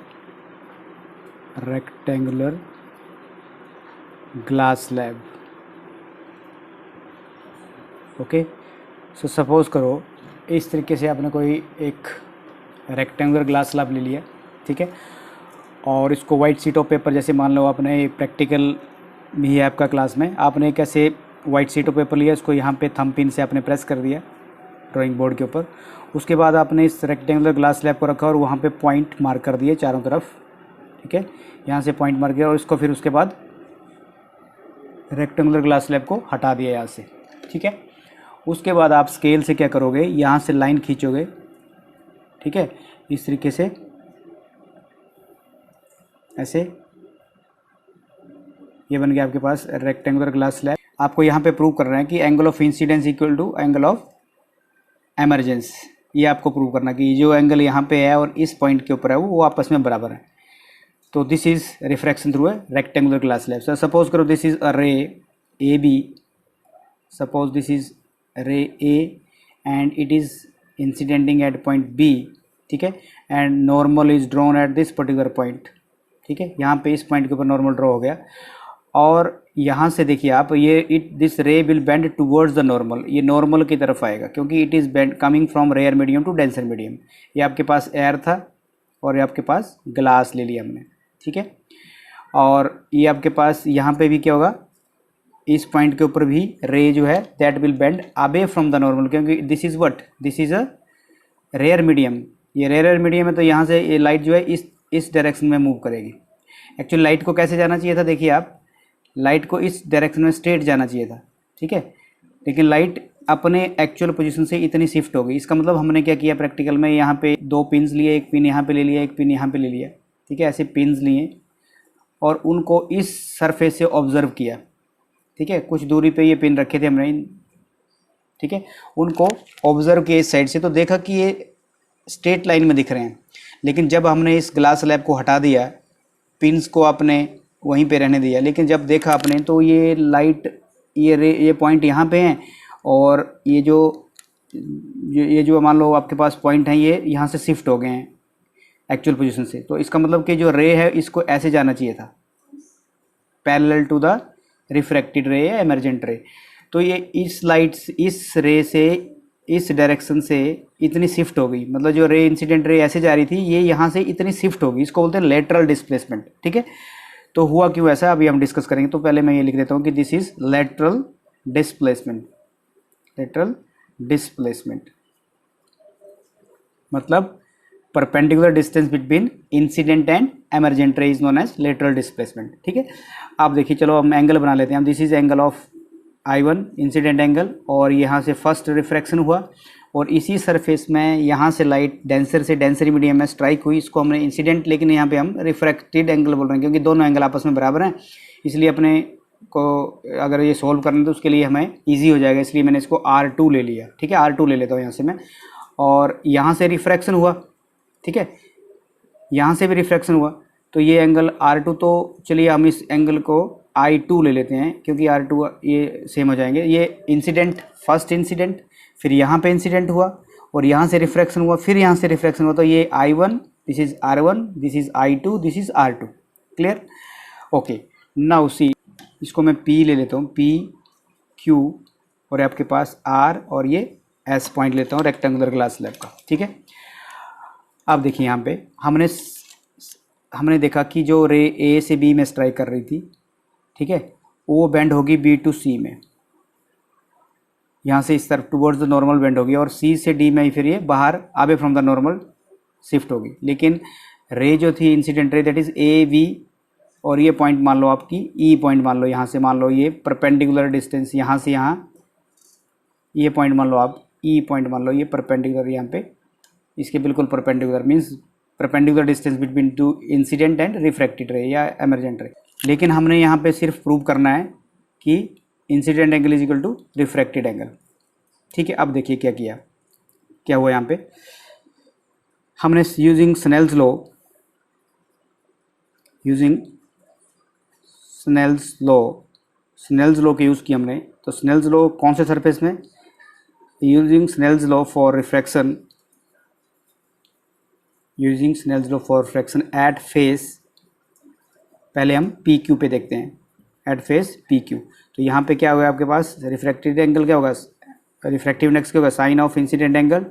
rectangular glass slab. Okay, so suppose करो इस तरीके से आपने कोई एक rectangular glass slab ले लिया, ठीक है, और इसको वाइट शीट ऑफ पेपर, जैसे मान लो आपने प्रैक्टिकल भी है आपका क्लास में, आपने एक ऐसे वाइट शीट ऑफ पेपर लिया, इसको यहाँ पे थंब पिन से आपने प्रेस कर दिया ड्राइंग बोर्ड के ऊपर, उसके बाद आपने इस रेक्टेंगुलर ग्लास स्लैब को रखा और वहाँ पे पॉइंट मार्क कर दिए चारों तरफ, ठीक है, यहाँ से पॉइंट मार्क किया और इसको फिर उसके बाद रेक्टेंगुलर ग्लास स्लैब को हटा दिया यहाँ से, ठीक है। उसके बाद आप स्केल से क्या करोगे, यहाँ से लाइन खींचोगे, ठीक है, इस तरीके से ऐसे, ये बन गया आपके पास रेक्टेंगुलर ग्लास स्लैब। आपको यहाँ पे प्रूव कर रहे हैं कि angle of incidence equal to angle of emergence, ये आपको प्रूव करना कि जो एंगल यहाँ पे है और इस पॉइंट के ऊपर है वो आपस में बराबर है। तो this is refraction through a rectangular glass slab. So suppose करो this is a ray A B, suppose this is ray A and it is incidenting at point B, ठीक है, and normal is drawn at this particular point, ठीक है, यहाँ पे इस point के ऊपर नॉर्मल ड्रॉ हो गया। और यहाँ से देखिए आप, ये this ray will bend towards the normal, ये नॉर्मल की तरफ आएगा क्योंकि it is bend coming from rare medium to denser medium. ये आपके पास एयर था और ये आपके पास ग्लास ले लिया हमने, ठीक है। और ये आपके पास यहाँ पे भी क्या होगा, इस पॉइंट के ऊपर भी रे जो है that will bend away from the normal, क्योंकि this is what, this is a rare medium, ये रेयर मीडियम है। तो यहाँ से ये लाइट जो है इस डायरेक्शन में मूव करेगी। एक्चुअली लाइट को कैसे जाना चाहिए था, देखिए आप, लाइट को इस डायरेक्शन में स्ट्रेट जाना चाहिए था, ठीक है, लेकिन लाइट अपने एक्चुअल पोजीशन से इतनी शिफ्ट हो गई। इसका मतलब हमने क्या किया प्रैक्टिकल में, यहाँ पे 2 पिन्स लिए, एक पिन यहाँ पे ले लिया, एक पिन यहाँ पे ले लिया, ठीक है, ऐसे पिन्स लिए और उनको इस सरफेस से ऑब्जर्व किया, ठीक है, कुछ दूरी पे ये पिन रखे थे हमने, ठीक है, उनको ऑब्जर्व किया इस साइड से, तो देखा कि ये स्ट्रेट लाइन में दिख रहे हैं। लेकिन जब हमने इस ग्लास स्लैब को हटा दिया, पिन्स को आपने वहीं पे रहने दिया, लेकिन जब देखा आपने तो ये लाइट, ये पॉइंट यहाँ पे हैं और ये जो मान लो आपके पास पॉइंट हैं ये यहाँ से शिफ्ट हो गए हैं एक्चुअल पोजीशन से। तो इसका मतलब कि जो रे है इसको ऐसे जाना चाहिए था, पैरेलल टू द रिफ्रैक्टेड रे या एमर्जेंट रे। तो ये इस लाइट, इस रे से, इस डायरेक्शन से इतनी शिफ्ट हो गई, मतलब जो रे इंसिडेंट रे ऐसे जा रही थी ये यहाँ से इतनी शिफ्ट हो गई, इसको बोलते हैं लेटरल डिस्प्लेसमेंट, ठीक है। तो हुआ क्यों ऐसा अभी हम डिस्कस करेंगे। तो पहले मैं ये लिख देता हूँ कि this is lateral displacement, lateral displacement मतलब perpendicular distance between incident and emergent ray is known as lateral displacement, ठीक है। आप देखिए, चलो हम एंगल बना लेते हैं। This is angle of I1 incident angle, और यहाँ से फर्स्ट रिफ्रैक्शन हुआ और इसी सरफेस में यहाँ से लाइट डेंसर से डेंसरी मीडियम में स्ट्राइक हुई, इसको हमने इंसिडेंट, लेकिन यहाँ पे हम रिफ्रैक्टेड एंगल बोल रहे हैं क्योंकि दोनों एंगल आपस में बराबर हैं। इसलिए अपने को अगर ये सॉल्व करना तो उसके लिए हमें इजी हो जाएगा, इसलिए मैंने इसको R2 ले लिया, ठीक है, R2 ले लेता हूँ यहाँ से मैं। और यहाँ से रिफ्रैक्शन हुआ, ठीक है, यहाँ से भी रिफ्रैक्शन हुआ, तो ये एंगल R2, तो चलिए हम इस एंगल को I2 ले लेते हैं क्योंकि R2 ये सेम हो जाएंगे। ये इंसिडेंट, फर्स्ट इंसिडेंट, फिर यहाँ पे इंसिडेंट हुआ और यहाँ से रिफ्रैक्शन हुआ, फिर यहाँ से रिफ्रैक्शन हुआ, तो ये I1, this is R1, this is I2, this is R2, clear, okay. Now see, इसको मैं P ले लेता हूँ, P Q, और आपके पास R और ये S पॉइंट लेता हूँ रेक्टेंगुलर ग्लास स्लैब का, ठीक है। अब देखिए यहाँ पे हमने देखा कि जो रे A से B में स्ट्राइक कर रही थी, ठीक है, वो बेंड होगी B टू C में, यहाँ से इस तरफ टुवर्ड्स द नॉर्मल बेंड होगी, और C से D में फिर ये बाहर away from the normal shift होगी। लेकिन रे जो थी incident ray that is AV, और ये पॉइंट मान लो आपकी E पॉइंट मान लो, यहाँ से मान लो ये परपेंडिकुलर डिस्टेंस यहाँ से यहाँ, ये पॉइंट मान लो आप E पॉइंट मान लो, ये परपेंडिकुलर यहाँ पे इसके बिल्कुल perpendicular, means perpendicular distance between two incident and refracted रे या एमर्जेंट रे। लेकिन हमने यहाँ पे सिर्फ प्रूव करना है कि incident angle is equal to refracted angle, ठीक है। अब देखिए क्या किया, क्या हुआ यहाँ पे, हमने यूजिंग स्नेल्स लॉ के यूज़ किया हमने। तो स्नेल्स लॉ कौन से सरफेस में, using Snell's law for refraction, using Snell's law for refraction at face, पहले हम PQ पे देखते हैं, एट फेस PQ। तो यहाँ पे क्या होगा आपके पास, रिफ्रैक्टेड एंगल क्या होगा, रिफ्रैक्टिव इंडेक्स क्या होगा, sine of incident angle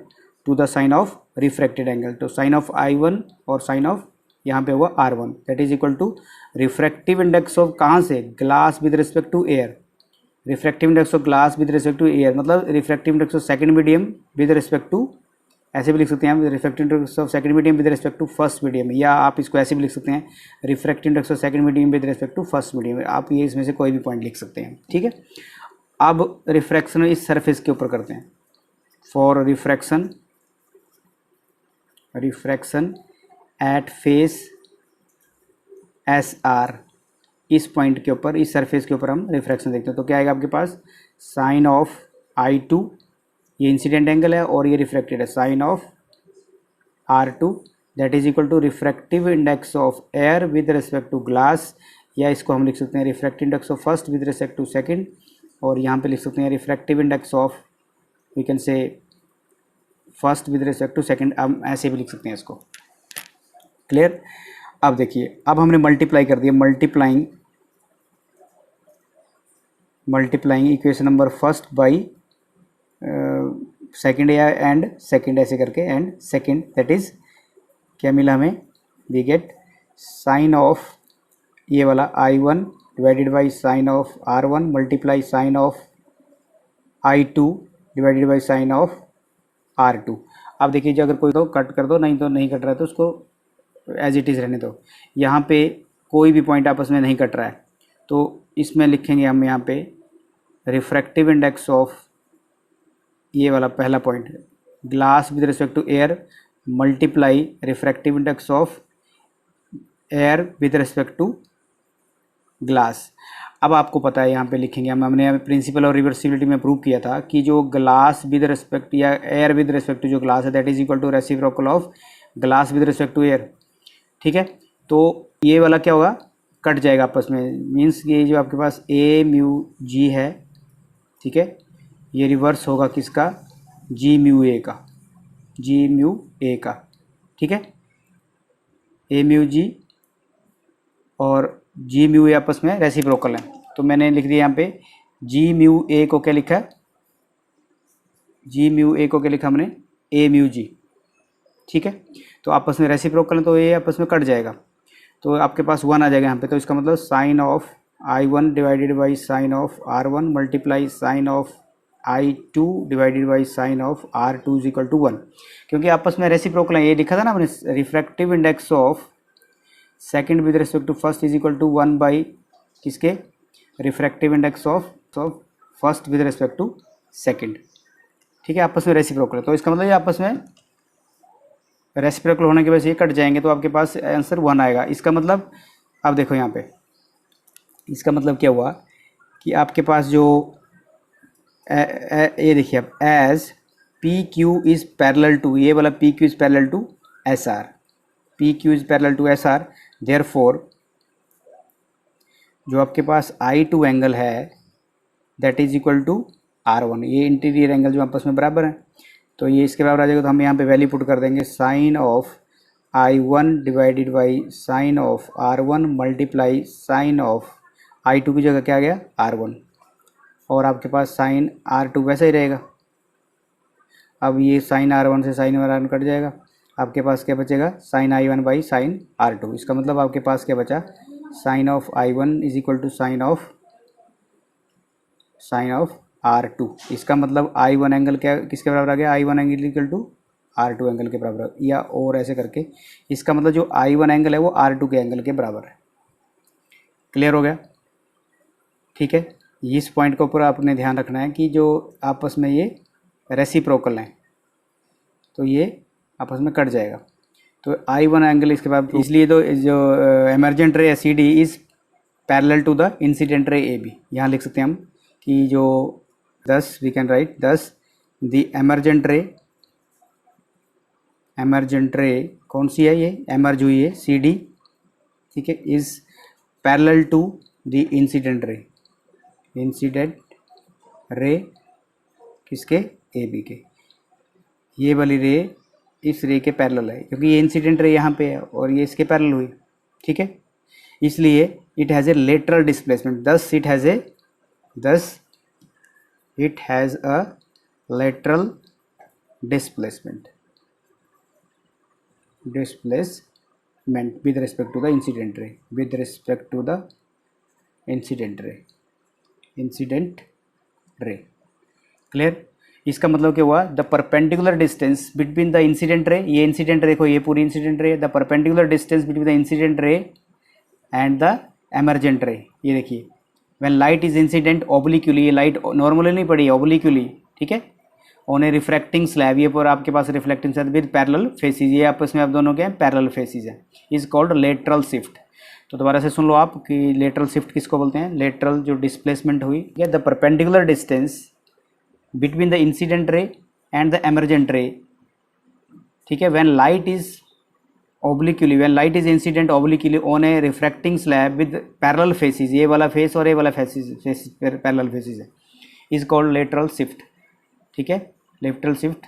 to the sine of refracted angle. तो साइन ऑफ I1 और साइन ऑफ यहाँ पे हुआ R1, that is equal to refractive index of कहाँ से, glass with respect to air, refractive index of glass with respect to air मतलब refractive index of second medium with respect to ऐसे भी लिख सकते हैं हम, refractive index of second medium with respect to first medium, या आप इसको ऐसे भी लिख सकते हैं, refractive index of second medium with respect to first medium. आप ये इसमें से कोई भी पॉइंट लिख सकते हैं, ठीक है। अब रिफ्रैक्शन इस सरफेस के ऊपर करते हैं। For refraction at face SR, इस पॉइंट के ऊपर, इस सरफेस के ऊपर हम रिफ्रैक्शन देखते हैं। तो क्या आएगा आपके पास, साइन ऑफ I2, ये इंसिडेंट एंगल है और ये रिफ्रैक्टेड है, sine of R2 that is equal to refractive index of air with respect to glass, या इसको हम लिख सकते हैं refractive index of first with respect to second, और यहाँ पे लिख सकते हैं refractive index of, we can say first with respect to second, हम ऐसे भी लिख सकते हैं इसको। क्लियर। अब देखिए, अब हमने मल्टीप्लाई कर दिया, multiplying equation number first by second, या एंड सेकंड ऐसे करके, एंड सेकंड दैट इज क्या मिला हमें, वी गेट साइन ऑफ ये वाला I1 divided by sine of R1 multiply sine of I2 divided by sine of R2। अब देखिए, जो अगर कोई तो कट कर दो, नहीं तो नहीं कट रहा है तो उसको एज इट इज़ रहने दो। यहाँ पे कोई भी पॉइंट आपस में नहीं कट रहा है, तो इसमें लिखेंगे हम यहाँ पे रिफ्रैक्टिव इंडेक्स ऑफ ये वाला पहला point, glass with respect to air multiply refractive index of air with respect to glass. अब आपको पता है यहाँ पे लिखेंगे हमने प्रिंसिपल और रिवर्सिबिलिटी में प्रूव किया था कि जो ग्लास विद रिस्पेक्ट या एयर विद रिस्पेक्ट टू जो ग्लास है that is equal to reciprocal of glass with respect to air, ठीक है। तो ये वाला क्या होगा, कट जाएगा आपस में, मीन्स ये जो आपके पास A म्यू G है, ठीक है, ये रिवर्स होगा किसका, G म्यू A का, ठीक है। A म्यू G और G म्यू A आपस में रेसिप्रोकल है, तो मैंने लिख दिया यहाँ पे G म्यू A को क्या लिखा है, हमने A म्यू G, ठीक है। तो आपस में रेसिप्रोकल है तो ये आपस में कट जाएगा, तो आपके पास 1 आ जाएगा यहाँ पे। तो इसका मतलब sine of I1 divided by sine of R1 multiply sine of I2 divided by sine of R2 is equal to 1, क्योंकि आपस में रेसिप्रोकल है। ये लिखा था ना हमने, refractive index of second with respect to first is equal to 1 by किसके, refractive index of first with respect to second, ठीक है। आपस में रेसिप्रोकल है, तो इसका मतलब ये आपस में रेसिप्रोकल होने की वजह से ये कट जाएंगे, तो आपके पास आंसर 1 आएगा। इसका मतलब, अब देखो यहाँ पे, इसका मतलब क्या हुआ कि आपके पास जो ये देखिए, अब as PQ is parallel to, ये वाला PQ is parallel to SR, PQ is parallel to SR, therefore जो आपके पास I2 एंगल है that is equal to R1, ये इंटीरियर एंगल जो आपस में बराबर है, तो ये इसके बराबर आ जाएगा। तो हम यहाँ पे वैल्यू पुट कर देंगे, sine of I1 divided by sine of R1 multiply sine of I2 की जगह क्या आ गया, R1, और आपके पास साइन R2 वैसा ही रहेगा। अब ये साइन R1 से साइन R1 कट जाएगा, आपके पास क्या बचेगा, sign I1 by sine R2। इसका मतलब आपके पास क्या बचा, sine of I1 is equal to sine of R2। इसका मतलब I1 एंगल क्या किसके बराबर आ गया, I1 angle equal to R2 angle के बराबर, या और ऐसे करके, इसका मतलब जो I1 एंगल है वो R2 के एंगल के बराबर है। क्लियर हो गया, ठीक है। इस पॉइंट के ऊपर आपने ध्यान रखना है कि जो आपस में ये रेसिप्रोकल हैं, तो ये आपस में कट जाएगा, तो I1 एंगल इसके बाद, इसलिए तो जो emergent ray CD is parallel to the incident ray AB, यहाँ लिख सकते हैं हम कि जो 10 we can write 10 the emergent ray कौन सी है, ये एमर्ज हुई है CD, ठीक है, is parallel to the incident ray किसके, AB के। ये वाली रे इस रे के पैरेलल है, क्योंकि ये इंसिडेंट रे यहाँ पे है और ये इसके पैरेलल हुई, ठीक है। इसलिए it has a lateral displacement, thus it has a lateral displacement with respect to the incident ray, clear. इसका मतलब क्या हुआ, the perpendicular distance between the incident रे, ये इंसिडेंट रे देखो, ये पूरी incident ray, the perpendicular distance between the incident रे एंड द एमरजेंट रे, ये देखिए व्हेन लाइट इज इंसिडेंट ऑब्लिक्यूली, ये लाइट नॉर्मली नहीं पड़ी, ऑब्लिक्यूली, ठीक है, ऑन ए रिफ्रैक्टिंग स्लैब, ये पर आपके पास reflecting slab with parallel faces, ये आपस में आप दोनों के पैरेलल फेसिस है, इज कॉल्ड लेटरल शिफ्ट। तो दोबारा से सुन लो आप कि लेटरल शिफ्ट किसको बोलते हैं, लेटरल जो डिस्प्लेसमेंट हुई, the perpendicular distance between the incident रे एंड द एमरजेंट रे, ठीक है, when light is obliquely, when light is incident obliquely on a refracting slab with parallel faces, ये वाला फेस और ये वाला फेसिस पैरेलल फेसिस है, इज कॉल्ड लेटरल शिफ्ट, ठीक है, लेटरल शिफ्ट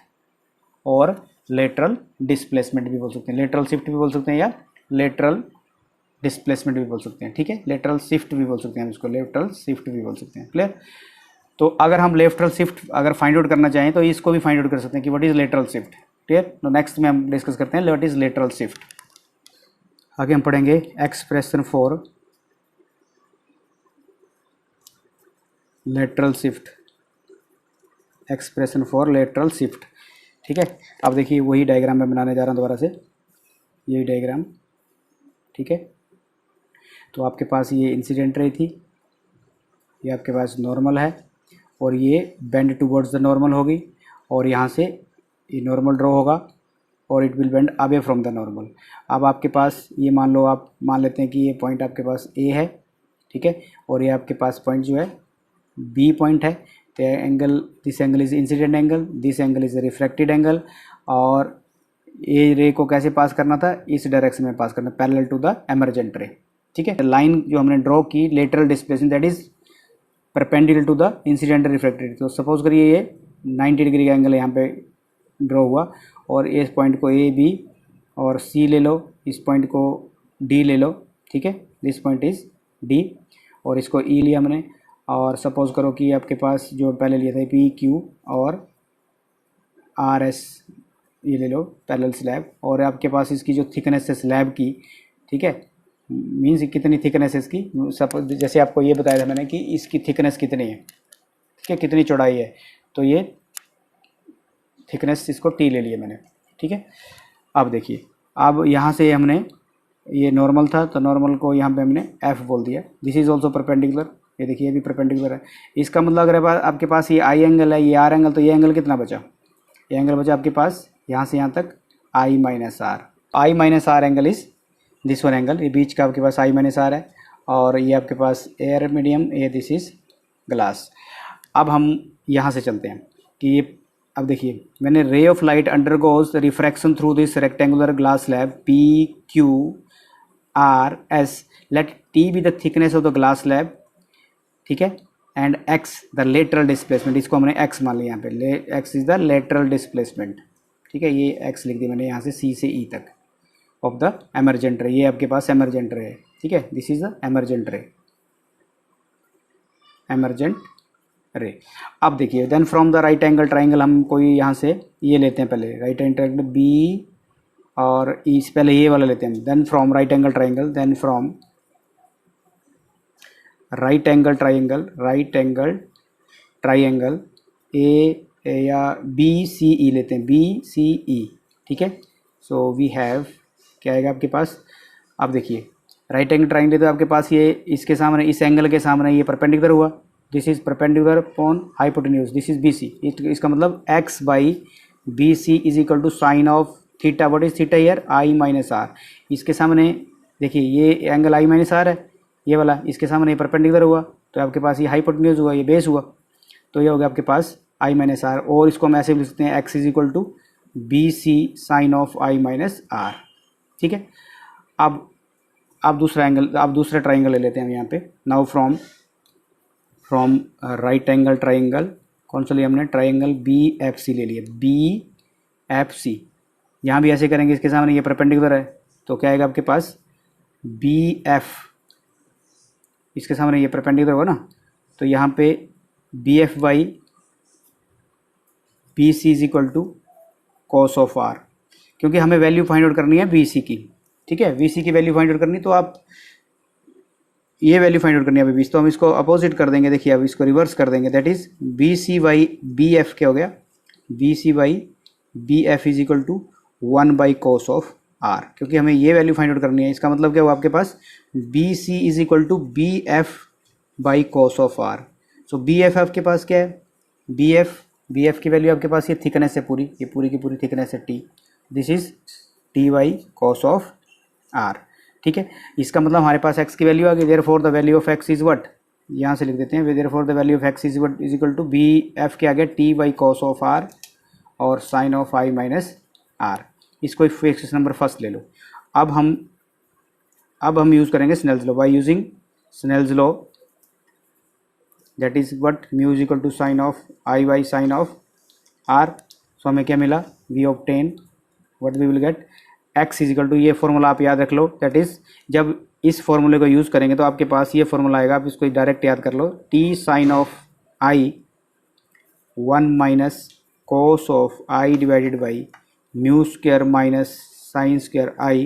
और लेटरल डिस्प्लेसमेंट भी बोल सकते हैं, लेटरल शिफ्ट भी बोल सकते हैं या लेटरल डिस्प्लेसमेंट भी बोल सकते हैं, ठीक है, लेटरल शिफ्ट भी बोल सकते हैं, इसको लेटरल शिफ्ट भी बोल सकते हैं, क्लियर। तो अगर हम लेटरल शिफ्ट अगर फाइंड आउट करना चाहें तो इसको भी फाइंड आउट कर सकते हैं कि what is lateral shift, clear. तो नेक्स्ट में हम डिस्कस करते हैं व्हाट इज लेटरल शिफ्ट। आगे हम पढ़ेंगे expression for lateral shift, expression for lateral shift, ठीक है। अब देखिए वही डायग्राम मैं बनाने जा रहा हूँ दोबारा से, यही डायग्राम, ठीक है। तो आपके पास ये इंसिडेंट रे थी, ये आपके पास नॉर्मल है और ये बेंड टूवर्ड्स द नॉर्मल होगी और यहाँ से ये नॉर्मल ड्रॉ होगा और it will bend away from the normal. अब आपके पास ये मान लो, आप मान लेते हैं कि ये पॉइंट आपके पास ए है, ठीक है, और ये आपके पास पॉइंट जो है बी पॉइंट है। तो angle, this angle is incident angle, this angle is refracted angle, और ये रे को कैसे पास करना था, इस डायरेक्शन में पास करना, पैरेलल टू द एमरजेंट रे, ठीक है। लाइन जो हमने ड्रॉ की lateral displacement that is perpendicular to the incident refracted. तो सपोज करिए ये 90 डिग्री का एंगल यहाँ पे ड्रॉ हुआ और इस पॉइंट को ए बी और सी ले लो, इस पॉइंट को डी ले लो, ठीक है, दिस पॉइंट इज डी, और इसको ई लिया हमने, और सपोज करो कि आपके पास जो पहले लिया था पी क्यू और आर एस, ये ले लो पैरेलल स्लैब, और आपके पास इसकी जो थिकनेस है स्लैब की, ठीक है, मीन्स कितनी थिकनेस है इसकी, सपोज जैसे आपको ये बताया था मैंने कि इसकी थिकनेस कितनी है, ठीक है, कितनी चौड़ाई है, तो ये थिकनेस इसको टी ले लिया मैंने, ठीक है। अब देखिए, अब यहाँ से हमने, ये नॉर्मल था तो नॉर्मल को यहाँ पे हमने एफ बोल दिया, दिस इज ऑल्सो परपेंडिकुलर, ये देखिए ये भी परपेंडिकुलर है। इसका मतलब अगर आपके पास ये आई एंगल है, ये आर एंगल, तो ये एंगल कितना बचा, ये एंगल बचा आपके पास यहाँ से यहाँ तक I minus R, I minus R angle is this one angle, ये बीच का आपके पास आई माइनस आर है, और ये आपके पास एयर मीडियम, ये दिस इज ग्लास। अब हम यहाँ से चलते हैं कि ये, अब देखिए मैंने ray of light undergoes refraction through this rectangular glass slab P Q R S, let T be the thickness of the glass slab, ठीक है, and x the lateral displacement, इसको हमने एक्स मान लिया यहाँ पे, x is the lateral displacement, ठीक है, ये एक्स लिख दिया मैंने यहाँ से सी से ई तक ऑफ द एमरजेंट रे, ये आपके पास एमरजेंट रे है, ठीक है, this is the emergent ray, emergent ray. अब देखिए then from the right angle triangle, हम कोई यहाँ से ये लेते हैं पहले, राइट एंगल ट्राइंगल बी और इस पहले ये वाला लेते हैं, then from right angle triangle, then from right angle triangle, right angle triangle A या बी सी ई लेते हैं, बी सी ई, ठीक है। सो वी हैव, क्या आएगा आपके पास, अब देखिए राइट एंगल ट्राइंगल तो आपके पास ये इसके सामने, इस एंगल के सामने ये परपेंडिकुलर हुआ, this is perpendicular upon hypotenuse, this is B C, इसका मतलब x by B C is equal to sine of theta, what is theta here, I minus R. इसके सामने देखिए ये एंगल आई माइनस आर है, ये वाला, इसके सामने परपेंडिकुलर हुआ तो आपके पास ये हाइपोटेन्यूज हुआ, ये बेस हुआ, तो ये हो गया आपके पास आई माइनस आर, और इसको हम ऐसे भी लिख सकते हैं x is equal to B C sine of I minus R, ठीक है। अब दूसरा एंगल, अब दूसरा ट्राइंगल ले लेते हैं हम यहाँ पे, now from right angle triangle, कौन सा लिया हमने, ट्राइंगल बी एफ सी ले लिया, बी एफ सी, यहाँ भी ऐसे करेंगे, इसके सामने ये परपेंडिकुलर है तो क्या आएगा आपके पास बी एफ, इसके सामने ये परपेंडिकुलर होगा ना, तो यहाँ पे B F by B C is equal to cos of R, क्योंकि हमें वैल्यू फाइंड आउट करनी है बी सी की, ठीक है, बी सी की वैल्यू फाइंड आउट करनी, तो आप ये वैल्यू फाइंड आउट करनी है अभी 20, तो हम इसको अपोजिट कर देंगे, देखिए अब इसको रिवर्स कर देंगे, that is B C by B F क्या हो गया, B C by B F is equal to 1 by cos of R, क्योंकि हमें ये वैल्यू फाइंड आउट करनी है। इसका मतलब क्या हुआ आपके पास B C is equal to B F by cos of R. So B F आपके पास क्या है, बी एफ की वैल्यू आपके पास ये थिकनेस है पूरी, ये पूरी की पूरी थिकनेस है T, this is T by cos of R. ठीक है, इसका मतलब हमारे पास x की वैल्यू आ गई, therefore the value of x is what, यहाँ से लिख देते हैं, therefore the value of x is what is equal to B F के आगे T by cos of R और sine of I minus R. इसको इक्वेशन नंबर फर्स्ट ले लो। अब हम यूज़ करेंगे Snell's law. By using Snell's law that is what mu is equal to sine of I by sine of R. So हमें क्या मिला, we obtain what we will get x is equal to, ये formula आप याद रख लो, that is जब इस फॉर्मूले को यूज़ करेंगे तो आपके पास ये फॉर्मूला आएगा, आप इसको डायरेक्ट याद कर लो, t sine of I 1 minus cos of I divided by mu square minus sine square I,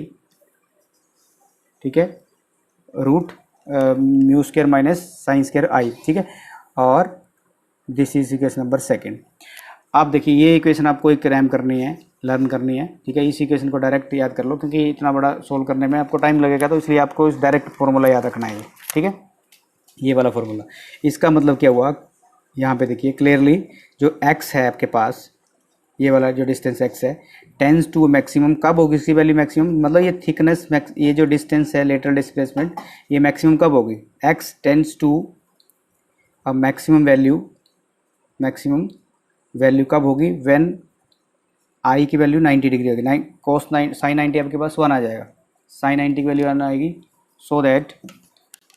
ठीक है, root mu square minus sine square I. ठीक है, और this is equation number second. आप देखिए ये इक्वेशन आपको एक रैम करनी है, लर्न करनी है। ठीक है, इस इक्वेशन को डायरेक्ट याद कर लो, क्योंकि इतना बड़ा सोल्व करने में आपको टाइम लगेगा, तो इसलिए आपको इस डायरेक्ट फार्मूला याद रखना है। ठीक है, ये वाला फार्मूला। इसका मतलब क्या हुआ, यहाँ पे देखिए क्लियरली, जो x है आपके पास, ये वाला जो डिस्टेंस x है, टेंस टू मैक्सिमम, कब होगी इसकी वैल्यू मैक्सिमम, मतलब ये थिकनेस, ये जो डिस्टेंस है लेटरल डिस्प्लेसमेंट, ये मैक्सिमम कब होगी, x tends to a maximum value कब होगी, व्हेन आई की वैल्यू 90 डिग्री होगी, कोस साइन 90 आपके पास 1 आ जाएगा, साइन 90 की वैल्यू आना आएगी, सो दैट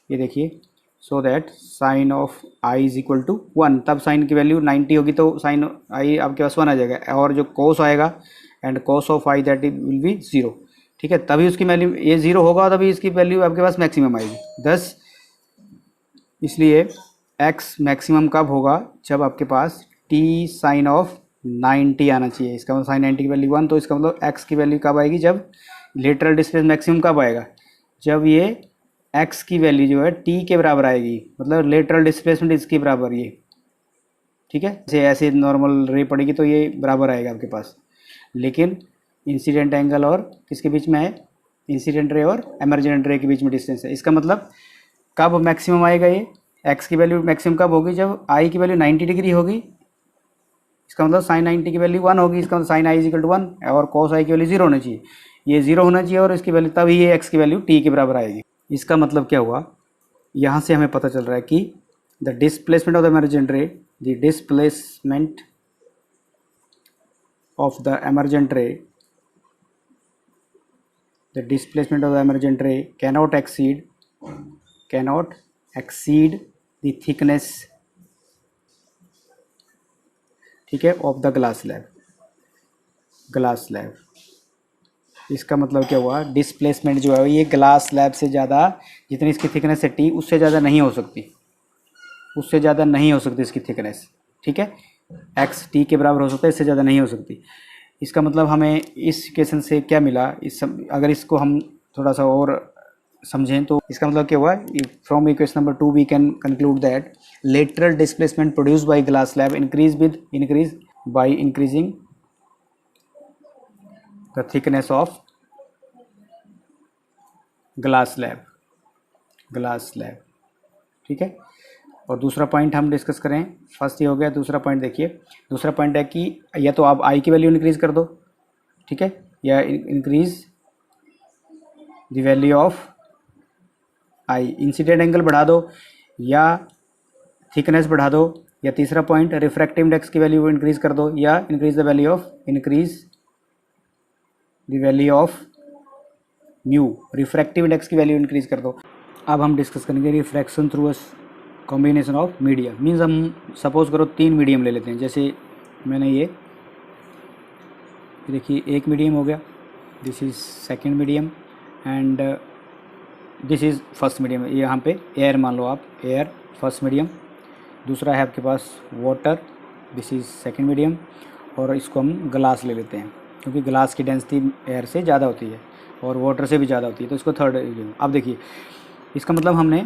ये देखिए, so that sine of I is equal to 1, तब साइन की वैल्यू 90 होगी तो साइन आई आपके पास 1 आ जाएगा, और जो कोस आएगा and cos of I that will B 0। ठीक है, तभी उसकी वैल्यू ये 0 होगा, तभी इसकी वैल्यू आपके पास मैक्सिमम आएगी 10। इसलिए x मैक्सिमम कब होगा, जब आपके पास t साइन ऑफ 90 आना चाहिए। इसका मतलब साइन 90 की वैल्यू 1, तो इसका मतलब x की वैल्यू कब आएगी, जब लेटरल डिस्प्लेस मैक्सिमम कब आएगा, जब ये x की वैल्यू जो है t के बराबर आएगी, मतलब लेटरल डिस्प्लेसमेंट इसके बराबर ये। ठीक है, जैसे ऐसे नॉर्मल रे पड़ेगी तो ये बराबर आएगा आपके पास, लेकिन इंसिडेंट एंगल और किसके बीच में है, इंसिडेंट रे और एमर्जेंट रे के बीच में डिस्टेंस है। इसका मतलब कब मैक्सिमम आएगा, ये x की वैल्यू मैक्सिमम कब होगी, जब i की वैल्यू 90 डिग्री होगी, इसका मतलब साइन 90 की वैल्यू 1 होगी, इसका मतलब साइन आई इक्वल टू 1, और कॉस आई की वैल्यू 0 होनी चाहिए, ये 0 होना चाहिए, और इसकी वैल्यू तभी ये x की वैल्यू t के बराबर आएगी। इसका मतलब क्या हुआ, यहाँ से हमें पता चल रहा है कि the displacement of the emergent ray, the displacement of the emergent ray, the displacement of the emergent ray cannot exceed the thickness, ठीक है, ऑफ द ग्लास स्लैब। इसका मतलब क्या हुआ, डिस्प्लेसमेंट जो है ये ग्लास स्लैब से ज़्यादा, जितनी इसकी थिकनेस है टी, उससे ज़्यादा नहीं हो सकती, इसकी थिकनेस। ठीक है, एक्स टी के बराबर हो सकता है, इससे ज़्यादा नहीं हो सकती। इसका मतलब हमें इस इक्वेशन से क्या मिला, अगर इसको हम थोड़ा सा और समझें तो इसका मतलब क्या हुआ, from equation number 2 we can conclude that lateral displacement produced by glass slab increase by increasing the thickness of glass slab. ठीक है, और दूसरा पॉइंट हम डिस्कस करें, फर्स्ट ये हो गया, दूसरा पॉइंट देखिए, दूसरा पॉइंट है कि या तो आप आई की वैल्यू इंक्रीज कर दो, ठीक है, या increase the value of I, incident angle बढ़ा दो या थिकनेस बढ़ा दो, या तीसरा पॉइंट रिफ्रैक्टिव इंडेक्स की वैल्यू इंक्रीज कर दो, या increase the value of mu, refractive index की वैल्यू इंक्रीज कर दो। अब हम डिस्कस करेंगे refraction through a combination of medium, means हम सपोज करो 3 मीडियम ले लेते हैं, जैसे मैंने ये देखिए एक मीडियम हो गया, this is second medium and this is first medium, यहाँ पे एयर मान लो आप, एयर फर्स्ट मीडियम, दूसरा है आपके पास water, this is second medium, और इसको हम ग्लास ले लेते हैं, क्योंकि ग्लास की डेंसिटी एयर से ज़्यादा होती है और वाटर से भी ज़्यादा होती है, तो इसको थर्ड मीडियम। अब देखिए इसका मतलब हमने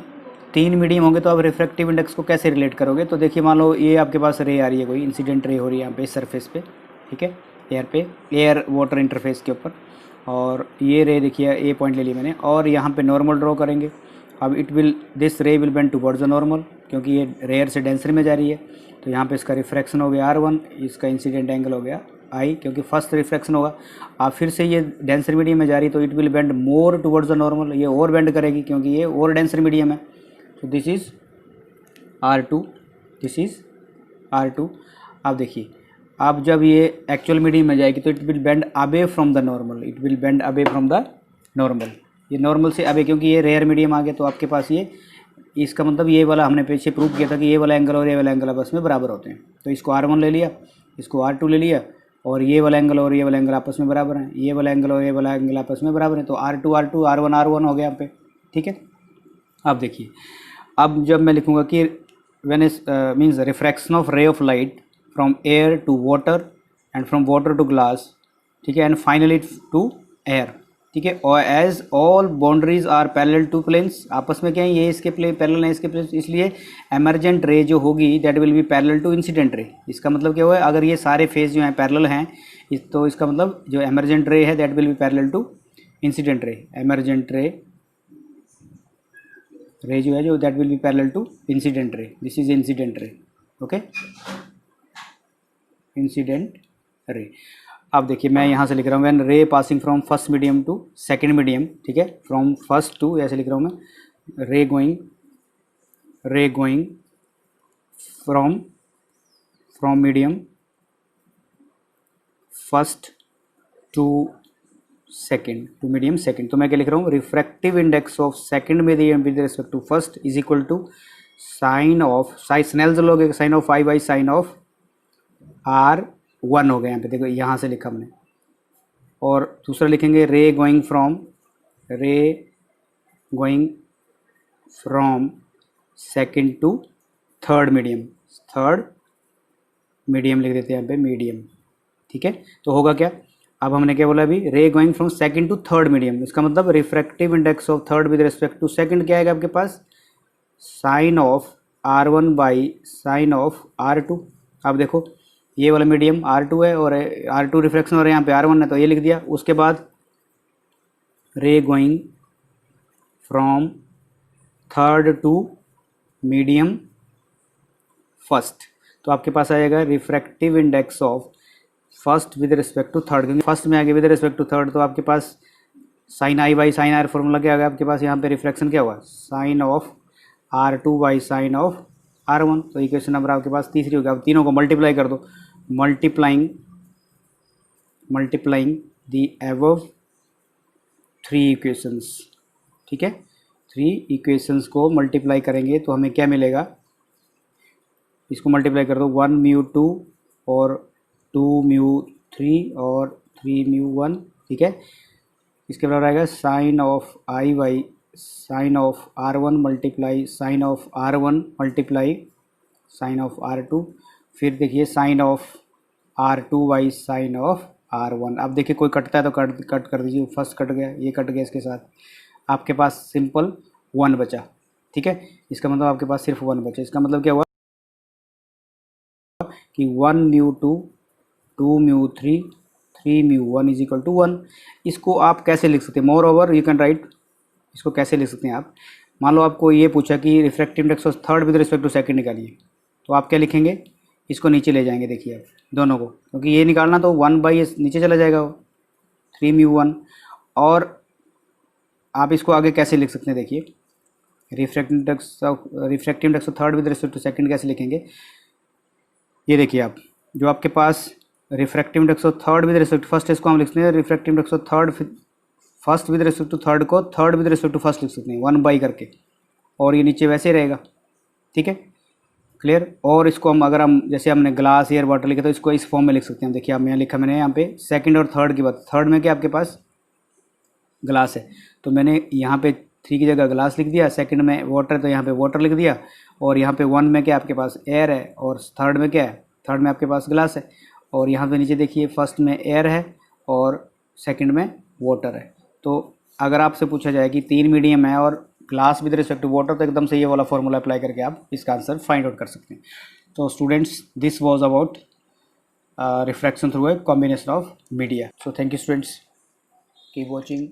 तीन मीडियम होंगे तो आप रिफ्रैक्टिव इंडेक्स को कैसे रिलेट करोगे? तो देखिए मान लो ये आपके पास रे आ रही है, कोई इंसिडेंट रे हो रही है यहाँ पे सरफेस पे, ठीक है, एयर पे, एयर वाटर इंटरफेस के ऊपर, और ये रे देखिए ए पॉइंट ले लिया मैंने, और यहाँ पे नॉर्मल ड्रॉ करेंगे। अब this ray will bend towards the normal, क्योंकि ये रेयर से डेंसर में जा रही है, तो यहाँ पे इसका रिफ्रैक्शन हो गया R1, इसका इंसिडेंट एंगल हो गया I, क्योंकि फर्स्ट रिफ्रैक्शन होगा। अब फिर से ये डेंसर मीडियम में जा रही है, तो it will bend more towards the normal, ये और बेंड करेगी क्योंकि ये और डेंसर मीडियम है। तो this is R2, this is R2। अब देखिए, अब जब ये एक्चुअल मीडियम में जाएगी तो it will bend away from the normal, it will bend away from the normal, ये नॉर्मल से अवे, क्योंकि ये रेयर मीडियम आ गया, तो आपके पास ये, इसका मतलब ये वाला हमने पीछे प्रूव किया था कि ये वाला एंगल और ये वाला एंगल आपस में बराबर होते हैं। तो इसको R1 ले लिया, इसको R2 ले लिया, और ये वाला एंगल और ये वाला एंगल आपस में बराबर हैं, ये वाला एंगल और ये वाला एंगल आपस में बराबर हैं, तो R2 R2, R1 R1 हो गया यहाँ पे, ठीक है। अब देखिए, अब जब मैं लिखूँगा कि when is means refraction of ray of light from air to water and from water to glass, ठीक है, एंड फाइनली टू एयर, ठीक है, और as all boundaries are parallel to planes, आपस में क्या है, ये इसके प्लेन पैरेलल है इसके प्लेन, इसलिए एमर्जेंट रे जो होगी that will be parallel to incident ray. इसका मतलब क्या हुआ है, अगर ये सारे फेज जो हैं पैरेलल हैं, तो इसका मतलब जो एमर्जेंट रे है that will be parallel to incident ray, emergent ray जो है जो that will be parallel to incident ray, this is incident ray, okay, incident ray. अब देखिए मैं यहाँ से लिख रहा हूँ when ray passing from first medium to second medium, ठीक है, फ्रॉम फर्स्ट टू, ऐसे लिख रहा हूँ मैं, ray going from medium first to second to medium second. तो मैं क्या लिख रहा हूँ, refractive index of second medium with respect to first is equal to sine of, Snell's law हो गया, sine of I by sine of R1 हो गया यहाँ पे, देखो यहाँ से लिखा हमने। और दूसरा लिखेंगे ray going from second to third medium लिख देते हैं यहाँ पे, मीडियम, ठीक है। तो होगा क्या, अब हमने क्या बोला अभी, ray going from second to third medium, इसका मतलब refractive index of third with respect to second क्या आएगा आपके पास, sine of R1 by sine of R2। अब देखो ये वाला मीडियम R2 है और R2 रिफ्रैक्शन हो रहा है यहाँ पे R1 है, तो ये लिख दिया। उसके बाद ray going from third to medium first, तो आपके पास आ जाएगा refractive index of first with respect to third, क्योंकि फर्स्ट में आगे विद रिस्पेक्ट टू थर्ड, तो आपके पास sine I by sine R formula क्या आ गया आपके पास, यहाँ पे रिफ्रैक्शन क्या हुआ, sine of R2 by sine of R1। तो इक्वेशन नंबर आपके पास तीसरी हो गया। अब तीनों को मल्टीप्लाई कर दो, multiplying the above three equations, ठीक है, थ्री इक्वेशंस को मल्टीप्लाई करेंगे तो हमें क्या मिलेगा, इसको मल्टीप्लाई कर दो, 1 μ2 और 2 μ3 और 3 μ1, ठीक है, इसके बराबर आएगा sine of I by sine of R1 multiply sine of R1 multiply sine of R2, फिर देखिए sine of R2 by sine of R1। अब देखिए कोई कटता है तो कट कर दीजिए, फर्स्ट कट गया, ये कट गया, इसके साथ आपके पास सिंपल 1 बचा, ठीक है, इसका मतलब आपके पास सिर्फ 1 बचा। इसका मतलब क्या हुआ कि 1 μ2 2 μ3 3 μ1 इज इक्वल टू 1। इसको आप कैसे लिख सकते हैं, more over you can write, इसको कैसे लिख सकते हैं आप, मान लो आपको ये पूछा कि refractive index of third with respect to second निकालिए, तो आप क्या लिखेंगे, इसको नीचे ले जाएंगे, देखिए आप दोनों को, क्योंकि ये निकालना तो 1 बाई नीचे चला जाएगा वो 3 μ1, और आप इसको आगे कैसे लिख सकते हैं, देखिए refractive index of third with respect to second कैसे लिखेंगे, ये देखिए आप, जो आपके पास refractive index of third with respect to first, इसको हम लिखते हैं refractive index of third first with respect to third को third with respect to first लिख सकते हैं 1 बाई करके, और ये नीचे वैसे रहेगा, ठीक है, क्लियर। और इसको हम अगर हम जैसे हमने ग्लास एयर वाटर लिखा तो इसको इस फॉर्म में लिख सकते हैं, देखिए आप यहाँ लिखा मैंने यहाँ पे सेकंड और थर्ड की बात, थर्ड में क्या आपके पास ग्लास है, तो मैंने यहाँ पे 3 की जगह ग्लास लिख दिया, सेकंड में वाटर तो यहाँ पे वाटर लिख दिया, और यहाँ पे 1 में क्या आपके पास एयर है, और थर्ड में क्या है, थर्ड में आपके पास ग्लास है, और यहाँ पे नीचे देखिए फर्स्ट में एयर है और सेकंड में वाटर है। तो अगर आपसे पूछा जाए कि 3 मीडियम है और glass with respect to water, तो एकदम से ये वाला फॉर्मूला अप्लाई करके आप इसका आंसर फाइंड आउट कर सकते हैं। तो students, this was about refraction through a combination of media. So thank you students, keep watching.